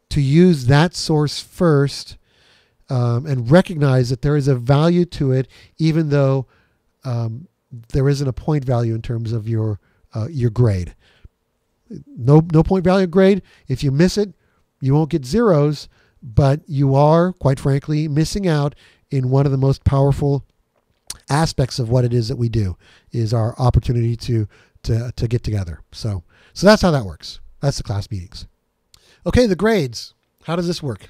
to use that source first, and recognize that there is a value to it, even though there isn't a point value in terms of your grade. No point value grade. If you miss it, you won't get zeros, but you are, quite frankly, missing out in one of the most powerful aspects of what it is that we do, is our opportunity to get together. So that's how that works. That's the class meetings. Okay, the grades. How does this work?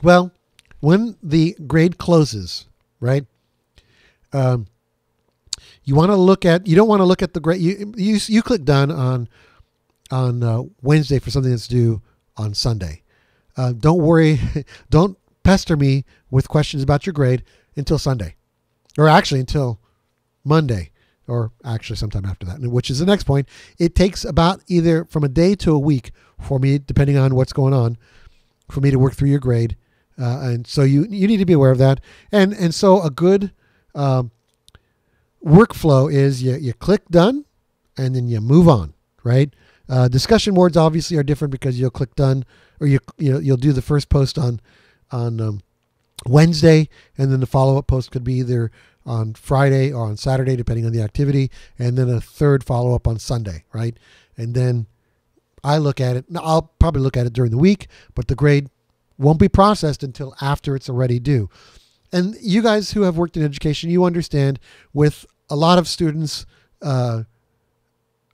Well, when the grade closes, right? You don't want to look at the grade. You click done on Wednesday for something that's due on Sunday. Don't worry. Don't pester me with questions about your grade until Sunday, or actually until Monday, or actually sometime after that, which is the next point. It takes about either from a day to a week for me, depending on what's going on, for me to work through your grade. And so you need to be aware of that. And so a good workflow is you click done and then you move on, right? Discussion boards obviously are different because you'll click done, or you'll do the first post on Wednesday, and then the follow-up post could be either on Friday or on Saturday, depending on the activity, and then a third follow-up on Sunday, right? And then I look at it. Now, I'll probably look at it during the week, but the grade won't be processed until after it's already due. And you guys who have worked in education, you understand with a lot of students that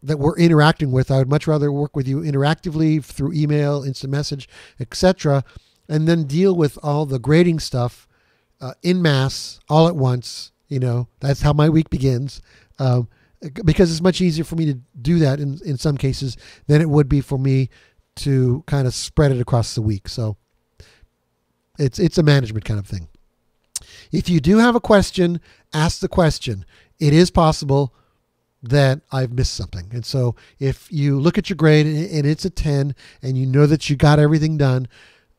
we're interacting with, I would much rather work with you interactively through email, instant message, etc., and then deal with all the grading stuff in mass all at once. That's how my week begins, because it's much easier for me to do that in some cases than it would be for me to kind of spread it across the week. So it's a management kind of thing. If you do have a question, ask the question. It is possible that I've missed something. And so if you look at your grade and it's a 10 and you know that you got everything done,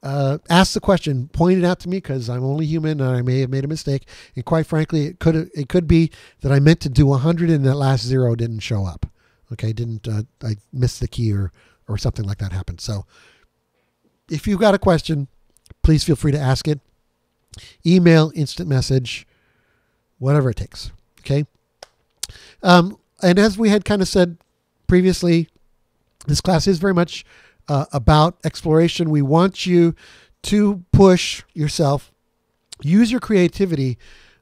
ask the question, point it out to me, because I'm only human and I may have made a mistake. And quite frankly, it could be that I meant to do 100 and that last 0 didn't show up. Okay, I missed the key or something like that happened. So if you've got a question, please feel free to ask it. Email, instant message, whatever it takes. Okay. And as we had kind of said previously, this class is very much about exploration. We want you to push yourself, use your creativity,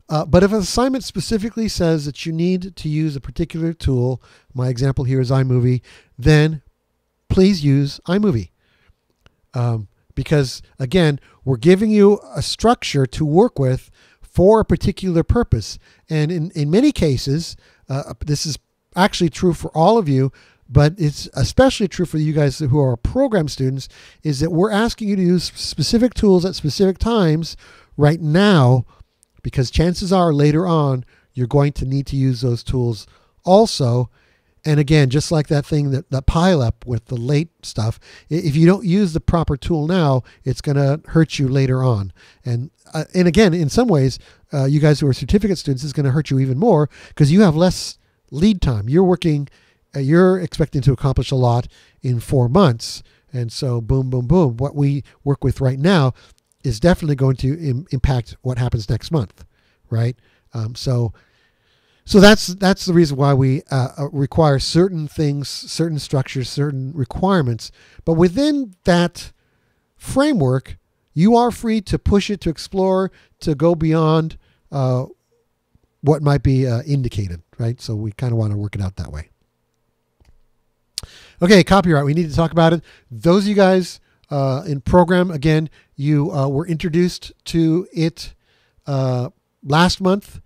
but if an assignment specifically says that you need to use a particular tool, my example here is iMovie, then please use iMovie. Because again, we're giving you a structure to work with for a particular purpose. And in many cases, this is actually true for all of you, but it's especially true for you guys who are program students, is that we're asking you to use specific tools at specific times right now, because chances are later on, you're going to need to use those tools also. And again, just like that thing, that pile up with the late stuff, if you don't use the proper tool now, it's going to hurt you later on. And again, in some ways, you guys who are certificate students, it's going to hurt you even more because you have less lead time. You're expecting to accomplish a lot in 4 months. And so boom, boom, boom. What we work with right now is definitely going to impact what happens next month, right? So that's the reason why we require certain things, certain structures, certain requirements. But within that framework, you are free to push it, to explore, to go beyond what might be indicated, right? So we kind of want to work it out that way. Okay, copyright. We need to talk about it. Those of you guys in program, again, you were introduced to it last month.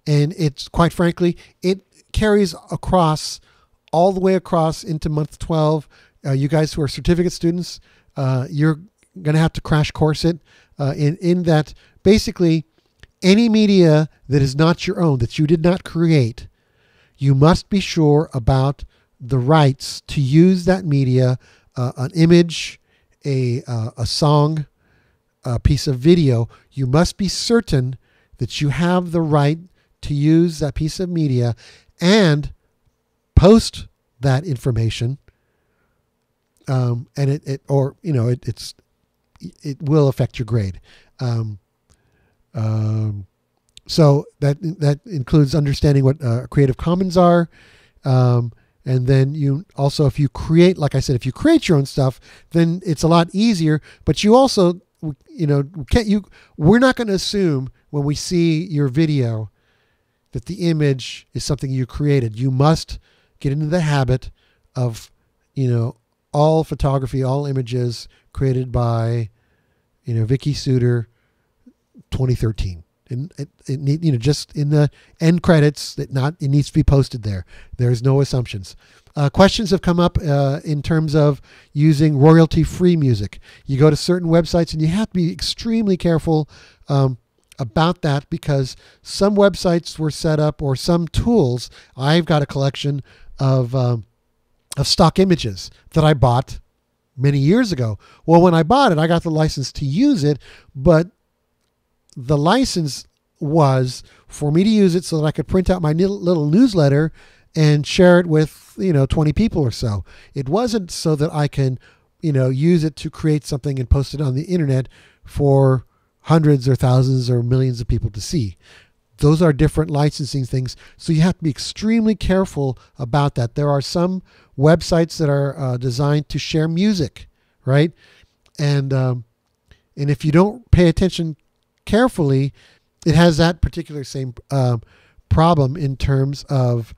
And it's, quite frankly, it carries across all the way across into month 12. You guys who are certificate students, you're going to have to crash course it in that basically any media that is not your own, that you did not create, you must be sure about the rights to use that media, an image, a song, a piece of video. You must be certain that you have the right to use that piece of media and post that information, and it will affect your grade. So that includes understanding what Creative Commons are, and then you also, if you create, like I said, if you create your own stuff, then it's a lot easier. But you also, we're not going to assume when we see your video that the image is something you created. You must get into the habit of, all photography, all images created by, Vicky Suter, 2013. And just in the end credits, it needs to be posted there. There's no assumptions. Questions have come up in terms of using royalty-free music. You go to certain websites, and you have to be extremely careful about that, because some websites were set up, or some tools. I've got a collection of stock images that I bought many years ago. Well, when I bought it, I got the license to use it, but the license was for me to use it so that I could print out my little newsletter and share it with 20 people or so. It wasn't so that I can use it to create something and post it on the internet for hundreds or thousands or millions of people to see. Those are different licensing things, so you have to be extremely careful about that. There are some websites that are designed to share music, right? And if you don't pay attention carefully, it has that particular same problem in terms of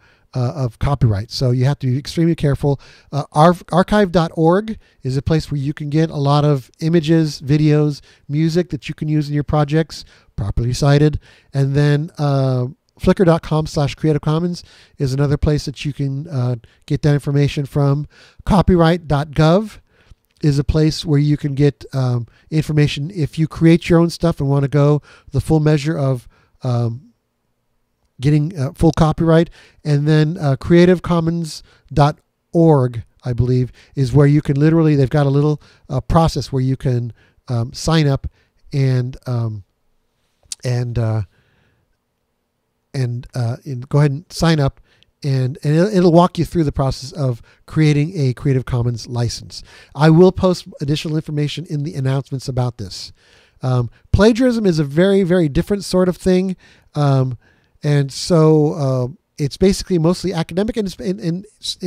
copyright. So you have to be extremely careful. Archive.org is a place where you can get a lot of images, videos, music that you can use in your projects, properly cited. And then Flickr.com/Creative Commons is another place that you can get that information from. Copyright.gov is a place where you can get information if you create your own stuff and want to go the full measure of getting full copyright. And then creativecommons.org, I believe, is where you can literally, they've got a little process where you can sign up and go ahead and sign up, and it'll walk you through the process of creating a Creative Commons license. I will post additional information in the announcements about this. Plagiarism is a very, very different sort of thing. And so it's basically mostly academic, and in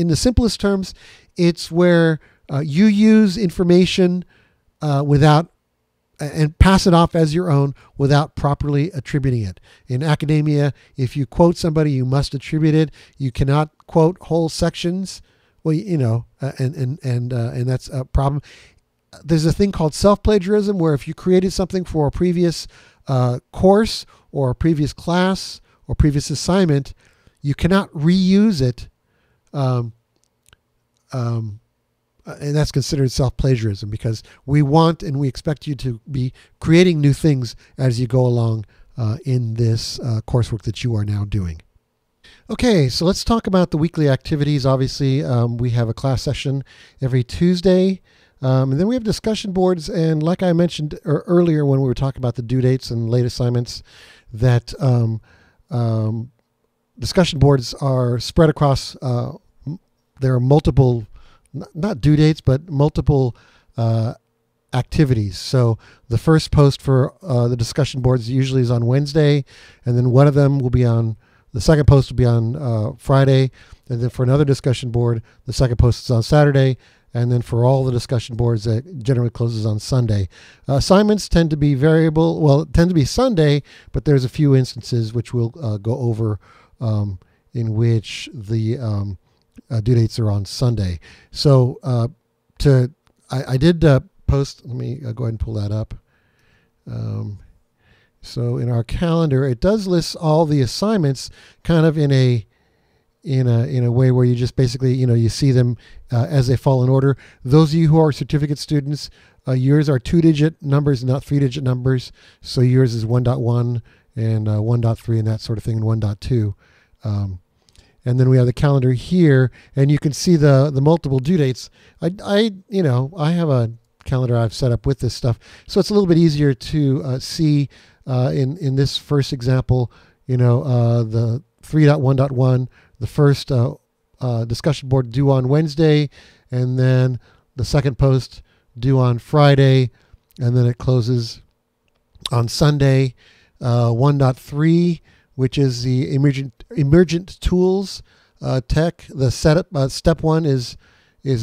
the simplest terms, it's where you use information without and pass it off as your own without properly attributing it. In academia, if you quote somebody, you must attribute it. You cannot quote whole sections. Well, and that's a problem. There's a thing called self-plagiarism, where if you created something for a previous course or a previous class or previous assignment, you cannot reuse it, and that's considered self-plagiarism, because we want and we expect you to be creating new things as you go along in this coursework that you are now doing. Okay, so let's talk about the weekly activities. Obviously, we have a class session every Tuesday, and then we have discussion boards. And like I mentioned earlier when we were talking about the due dates and late assignments, that discussion boards are spread across, there are multiple, not due dates, but multiple activities. So the first post for the discussion boards usually is on Wednesday, and then one of them will be on, the second post will be on Friday, and then for another discussion board, the second post is on Saturday, and then for all the discussion boards, it generally closes on Sunday. Assignments tend to be variable, well, tend to be Sunday, but there's a few instances which we'll go over in which the due dates are on Sunday. So I did post, let me go ahead and pull that up. So in our calendar, it does list all the assignments kind of in a way where you just basically, you see them as they fall in order. Those of you who are certificate students, yours are 2-digit numbers, not 3-digit numbers. So yours is 1.1 and 1.3 and that sort of thing, and 1.2. And then we have the calendar here, and you can see the multiple due dates. I have a calendar I've set up with this stuff, so it's a little bit easier to see. In this first example, the 3.1.1, the first discussion board due on Wednesday, and then the second post due on Friday, and then it closes on Sunday. 1.3, which is the emergent tools tech. The setup step 1 is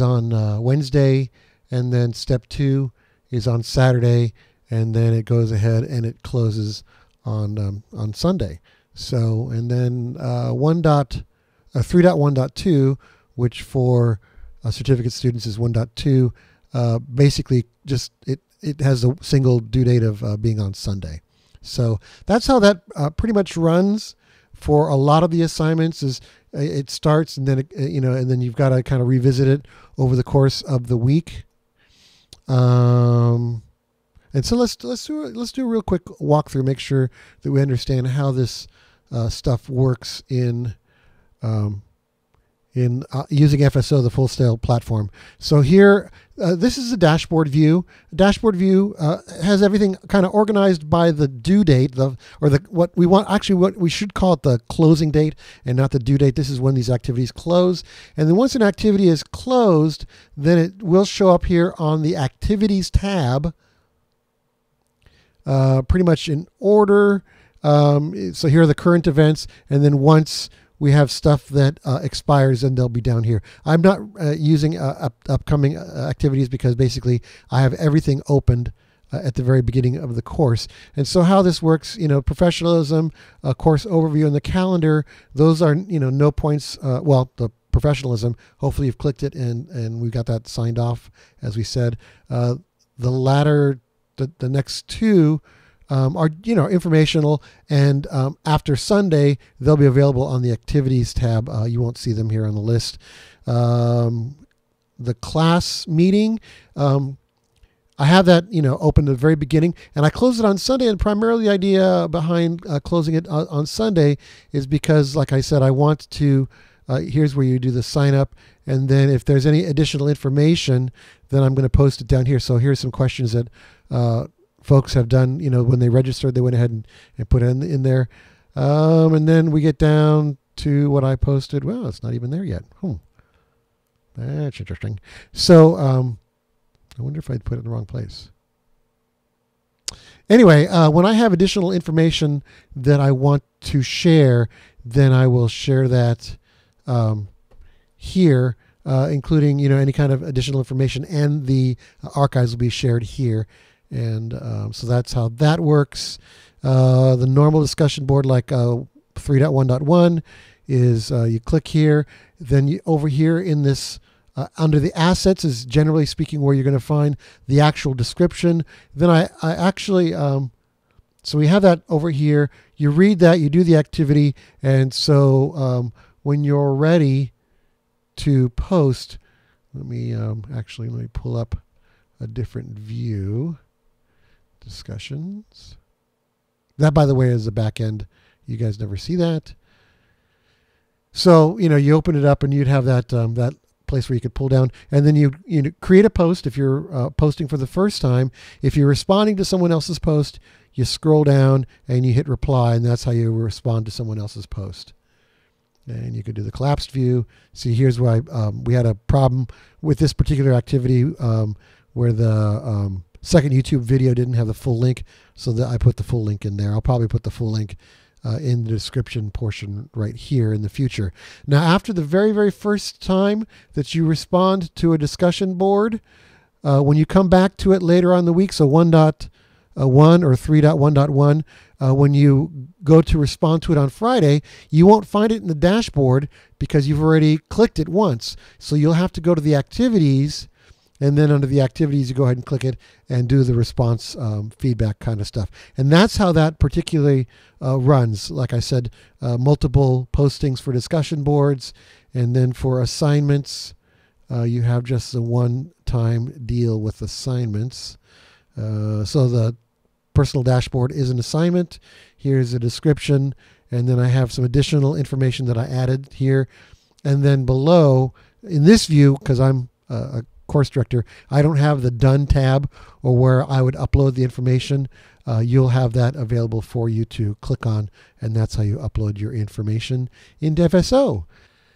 on Wednesday, and then step 2 is on Saturday, and then it goes ahead and it closes on Sunday. So, and then 3.1.2, which for certificate students is 1.2, basically just it has a single due date of being on Sunday. So that's how that pretty much runs for a lot of the assignments. Is it starts and then and then you've got to kind of revisit it over the course of the week. And so let's do a real quick walkthrough, make sure that we understand how this stuff works in using FSO, the Full Sail platform. So here, this is a dashboard view. Dashboard view has everything kind of organized by the due date, what we should call it the closing date and not the due date. This is when these activities close. And then once an activity is closed, then it will show up here on the Activities tab, pretty much in order. So here are the current events, and then once we have stuff that expires, and they'll be down here. I'm not using upcoming activities because basically I have everything opened at the very beginning of the course. And so how this works, professionalism, course overview, and the calendar, those are, no points. Well, the professionalism, hopefully you've clicked it and we got that signed off, as we said. The latter, the next two, are informational, and after Sunday they'll be available on the Activities tab. You won't see them here on the list. The class meeting, I have that open at the very beginning, and I close it on Sunday. And primarily the idea behind closing it on Sunday is because, like I said, I want to. Here's where you do the sign up, and then if there's any additional information, then I'm going to post it down here. So here's some questions that folks have done, when they registered, they went ahead and put it in there. And then we get down to what I posted. Well, it's not even there yet. That's interesting. So I wonder if I'd put it in the wrong place. Anyway, when I have additional information that I want to share, then I will share that here, including any kind of additional information, and the archives will be shared here. And so that's how that works. The normal discussion board, like 3.1.1, is you click here. Then over here in this, under the assets is generally speaking where you're going to find the actual description. Then I actually, so we have that over here. You read that, you do the activity. And so when you're ready to post, let me pull up a different view. Discussions. That, by the way, is the back end. You guys never see that. So you open it up, and you'd have that that place where you could pull down, and then you create a post if you're posting for the first time. If you're responding to someone else's post, you scroll down and you hit reply, and that's how you respond to someone else's post. And you could do the collapsed view. See, here's why we had a problem with this particular activity where the second YouTube video didn't have the full link, so that I put the full link in there. I'll probably put the full link in the description portion right here in the future. Now, after the very, very first time that you respond to a discussion board, when you come back to it later on in the week, so 1.1 or 3.1.1, when you go to respond to it on Friday, you won't find it in the dashboard because you've already clicked it once. So you'll have to go to the activities, and then under the activities, you go ahead and click it and do the response feedback kind of stuff. And that's how that particularly runs. Like I said, multiple postings for discussion boards. And then for assignments, you have just the one-time deal with assignments. So the personal dashboard is an assignment. Here's a description. And then I have some additional information that I added here. And then below, in this view, because I'm a course director, I don't have the Done tab or where I would upload the information. You'll have that available for you to click on, and that's how you upload your information into FSO.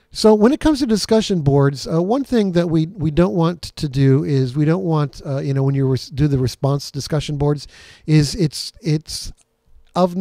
So when it comes to discussion boards, one thing that we don't want to do is we don't want, when you do the response discussion boards, is it's of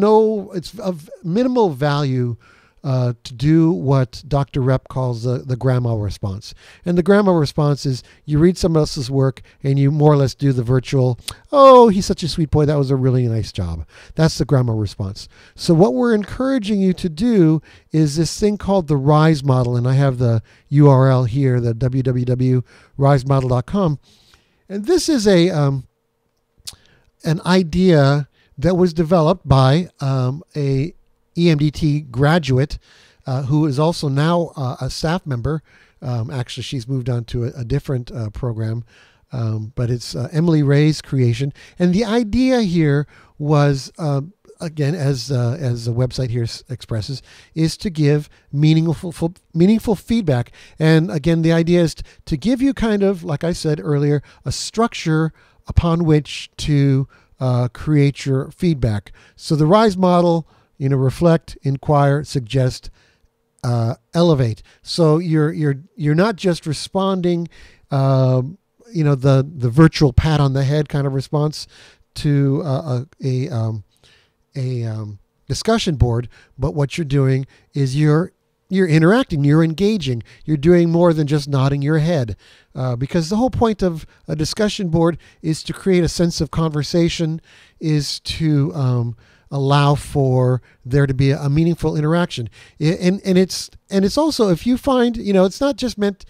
minimal value to do what Dr. Rep calls the grandma response. And the grandma response is you read someone else's work and you more or less do the virtual, oh, he's such a sweet boy, that was a really nice job. That's the grandma response. So what we're encouraging you to do is this thing called the RISE model, and I have the URL here, the www.risemodel.com. And this is an idea that was developed by a EMDT graduate who is also now a staff member. Actually, she's moved on to a different program, but it's Emily Ray's creation. And the idea here was, again, as the website here expresses, is to give meaningful feedback. And again, the idea is to give you kind of, like I said earlier, a structure upon which to create your feedback. So the RISE model, reflect, inquire, suggest, elevate. So you're not just responding, the virtual pat on the head kind of response to a discussion board, but what you're doing is you're interacting, you're engaging, you're doing more than just nodding your head, because the whole point of a discussion board is to create a sense of conversation, is to allow for there to be a meaningful interaction. And it's also, if you find, it's not just meant,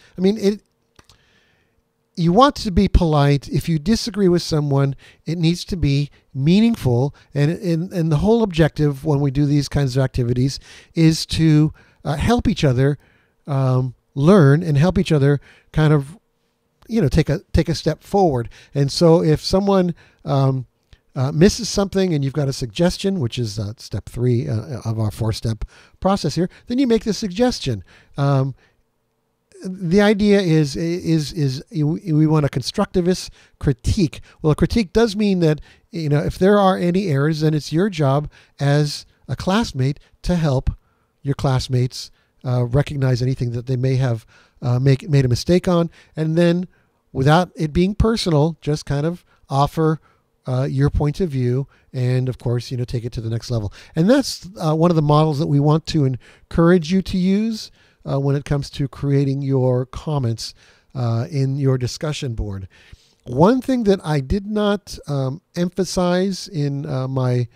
you want to be polite. If you disagree with someone, it needs to be meaningful. And the whole objective when we do these kinds of activities is to help each other learn and help each other kind of, take a step forward. And so if someone misses something and you've got a suggestion, which is step 3 of our 4-step process here, then you make the suggestion. The idea is we want a constructivist critique. Well, a critique does mean that, if there are any errors, then it's your job as a classmate to help your classmates recognize anything that they may have made a mistake on, and then without it being personal, just kind of offer your point of view, and of course, take it to the next level. And that's one of the models that we want to encourage you to use when it comes to creating your comments in your discussion board. One thing that I did not emphasize in my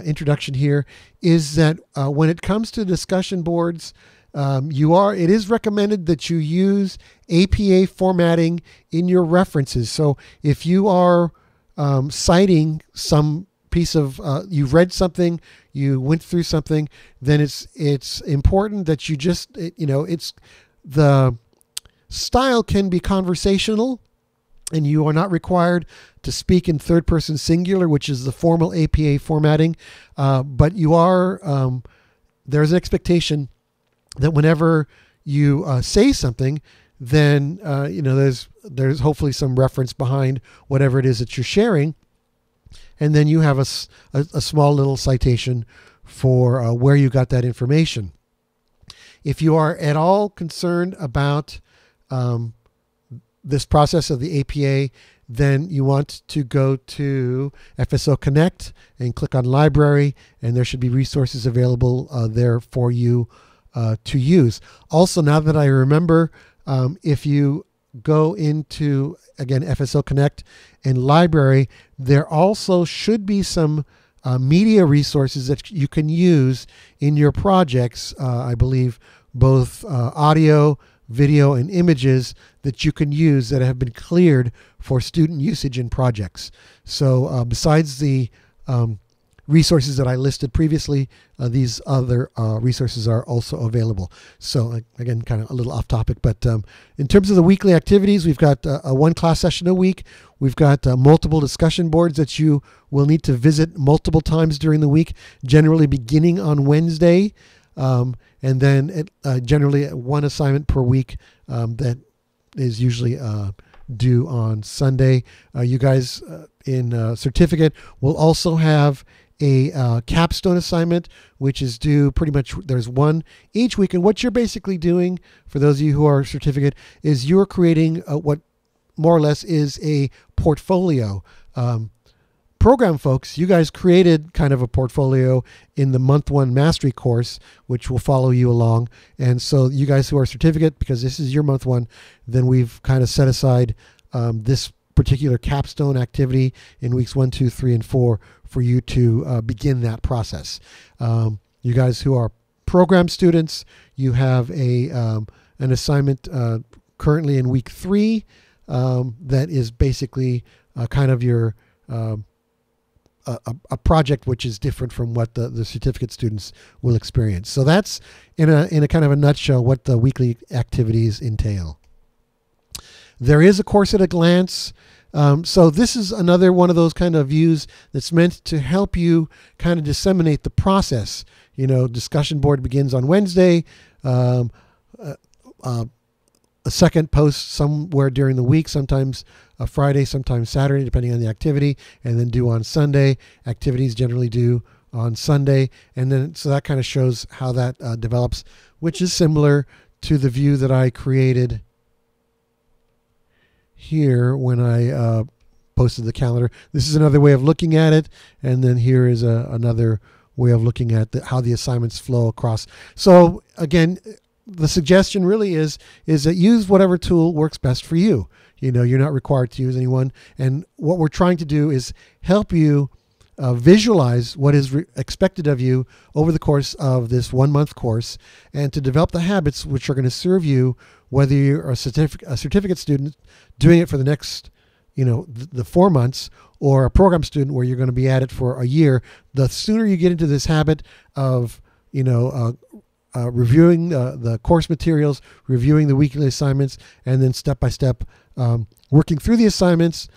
introduction here is that when it comes to discussion boards, it is recommended that you use APA formatting in your references. So if you are citing some piece of, you've read something, you went through something, then it's important that you just, it's the style can be conversational, and you are not required to speak in third person singular, which is the formal APA formatting. But you are, there's an expectation that whenever you say something, then, there's hopefully some reference behind whatever it is that you're sharing. And then you have a small little citation for where you got that information. If you are at all concerned about this process of the APA, then you want to go to FSO Connect and click on Library, and there should be resources available there for you to use. Also, now that I remember, if you go into, again, FSO Connect and Library, there also should be some media resources that you can use in your projects. I believe both audio, video, and images that you can use that have been cleared for student usage in projects. So besides the resources that I listed previously, these other resources are also available. So again, kind of a little off topic, but in terms of the weekly activities, we've got a 1 class session a week. We've got multiple discussion boards that you will need to visit multiple times during the week, generally beginning on Wednesday, and then generally 1 assignment per week that is usually due on Sunday. You guys in certificate will also have a capstone assignment, which is due pretty much, there's 1 each week. And what you're basically doing, for those of you who are certificate, is you're creating what more or less is a portfolio. Program folks, you guys created kind of a portfolio in the month 1 mastery course, which will follow you along. And so you guys who are certificate, because this is your month 1, then we've kind of set aside this particular capstone activity in weeks 1, 2, 3, and 4 for you to begin that process. You guys who are program students, you have an assignment currently in week 3 that is basically kind of your a project which is different from what the certificate students will experience. So that's in a kind of a nutshell what the weekly activities entail. There is a course at a glance. So this is another one of those kind of views that's meant to help you kind of disseminate the process. Discussion board begins on Wednesday. A second post somewhere during the week, sometimes a Friday, sometimes Saturday, depending on the activity, and then due on Sunday. Activities generally due on Sunday. And then, so that kind of shows how that develops, which is similar to the view that I created here when I posted the calendar. This is another way of looking at it. And then here is another way of looking at how the assignments flow across. So again, the suggestion really is that use whatever tool works best for you. You're not required to use anyone. And what we're trying to do is help you visualize what is expected of you over the course of this 1-month course, and to develop the habits which are going to serve you, whether you're a certificate student doing it for the next, the 4 months, or a program student where you're going to be at it for a year. The sooner you get into this habit of, reviewing the course materials, reviewing the weekly assignments, and then step by step working through the assignments,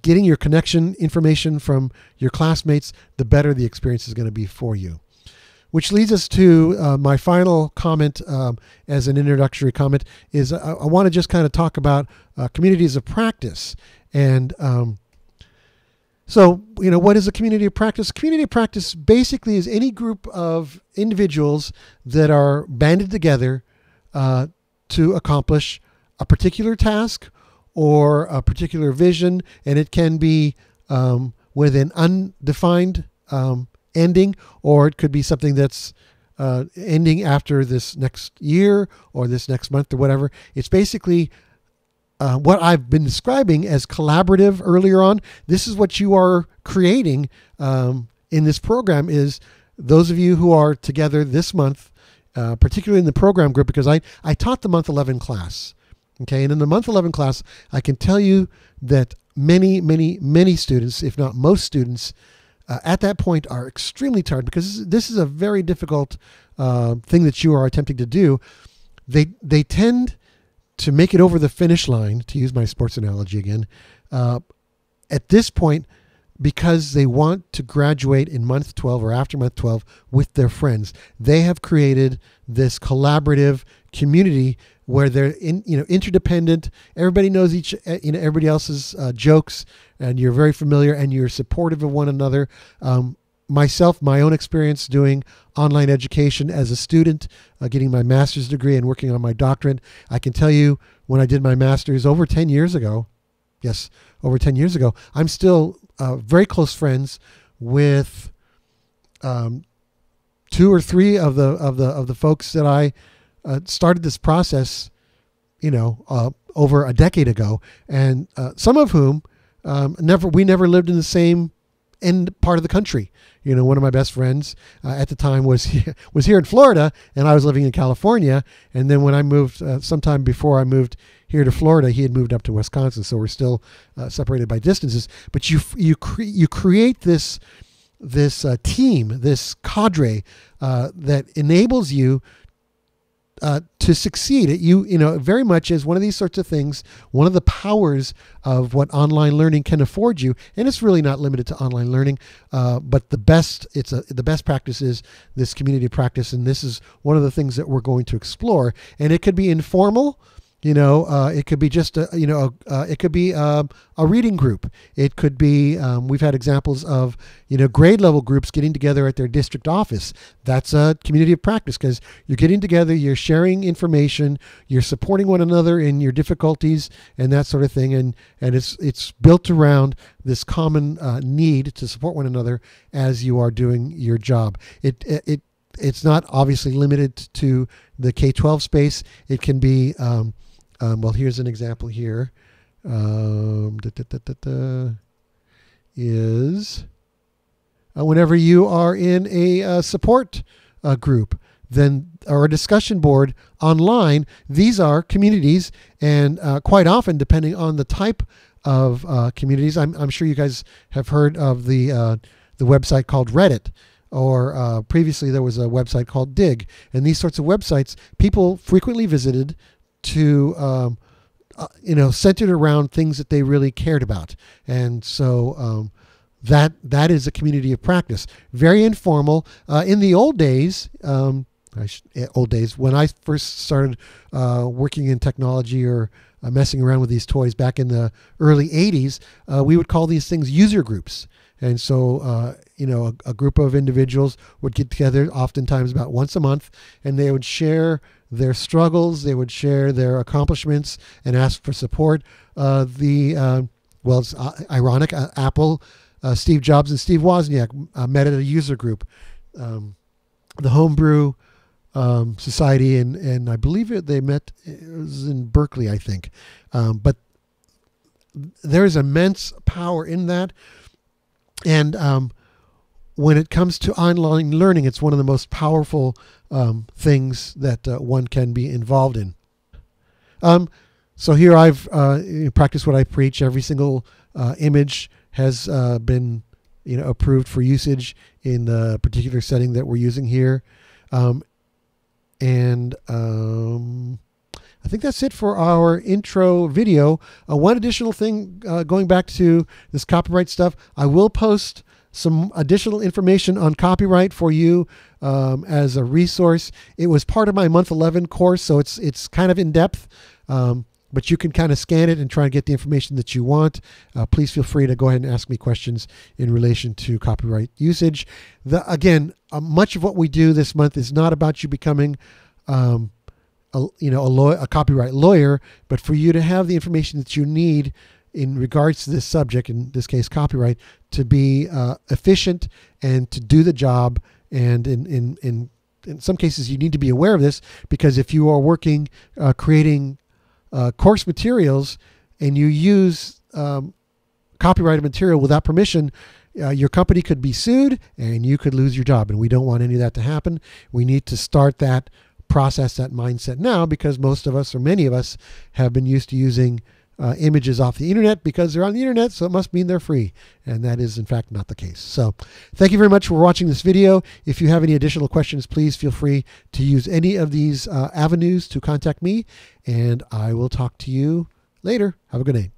getting your connection information from your classmates, the better the experience is going to be for you. Which leads us to my final comment as an introductory comment is I want to just kind of talk about communities of practice. And so, what is a community of practice? Community of practice basically is any group of individuals that are banded together to accomplish a particular task or a particular vision, and it can be with an undefined ending, or it could be something that's ending after this next year or this next month or whatever. It's basically what I've been describing as collaborative earlier on. This is what you are creating in this program, is those of you who are together this month, particularly in the program group, because I taught the month 11 class. Okay, and in the month 11 class, I can tell you that many students, if not most students, at that point are extremely tired, because this is a very difficult thing that you are attempting to do. They tend to make it over the finish line, to use my sports analogy again, at this point, because they want to graduate in month 12 or after month 12 with their friends. They have created this collaborative community where they're interdependent. Everybody knows everybody else's jokes, and you're very familiar, and you're supportive of one another. My own experience doing online education as a student, getting my master's degree and working on my doctorate, I can tell you when I did my master's over 10 years ago, over 10 years ago, I'm still very close friends with 2 or 3 of the folks that I started this process, over a decade ago, and some of whom we never lived in the same end part of the country. One of my best friends at the time was here in Florida, and I was living in California. And then when I moved, sometime before I moved here to Florida, he had moved up to Wisconsin. So we're still separated by distances. But you create this team, this cadre that enables you to succeed. It very much is one of these sorts of things, one of the powers of what online learning can afford you. And it's really not limited to online learning, but the best practice is this community practice. And this is one of the things that we're going to explore. And it could be informal. It could be just it could be a reading group. It could be we've had examples of grade level groups getting together at their district office. That's a community of practice, because you're getting together, you're sharing information, you're supporting one another in your difficulties and that sort of thing. And it's built around this common need to support one another as you are doing your job. It's not obviously limited to the K-12 space. It can be well, here's an example here. Is whenever you are in a support group, then or a discussion board online, these are communities, and quite often, depending on the type of communities. I'm sure you guys have heard of the website called Reddit, or previously there was a website called Dig, and these sorts of websites people frequently visited to centered around things that they really cared about, and so that is a community of practice. Very informal. In the old days, when I first started working in technology or messing around with these toys back in the early 80s, we would call these things user groups. And so, a group of individuals would get together oftentimes about once a month, and they would share their struggles, they would share their accomplishments, and ask for support. It's ironic, Apple, Steve Jobs and Steve Wozniak met at a user group, the Homebrew Society, and I believe they met, it was in Berkeley, I think. But there's immense power in that. And when it comes to online learning, it's one of the most powerful things that one can be involved in. So here I've practiced what I preach. Every single image has been approved for usage in the particular setting that we're using here. I think that's it for our intro video. One additional thing, going back to this copyright stuff, I will post some additional information on copyright for you as a resource. It was part of my month 11 course, so it's kind of in depth, but you can kind of scan it and try and get the information that you want. Please feel free to go ahead and ask me questions in relation to copyright usage. Again, much of what we do this month is not about you becoming a copyright lawyer, but for you to have the information that you need in regards to this subject, in this case copyright, to be efficient and to do the job. And in some cases you need to be aware of this, because if you are working creating course materials and you use copyrighted material without permission, your company could be sued and you could lose your job, and we don't want any of that to happen. We need to start that process, that mindset now, because most of us, or many of us, have been used to using images off the internet because they're on the internet, so it must mean they're free, and that is in fact not the case. So thank you very much for watching this video. If you have any additional questions, please feel free to use any of these avenues to contact me, and I will talk to you later. Have a good day.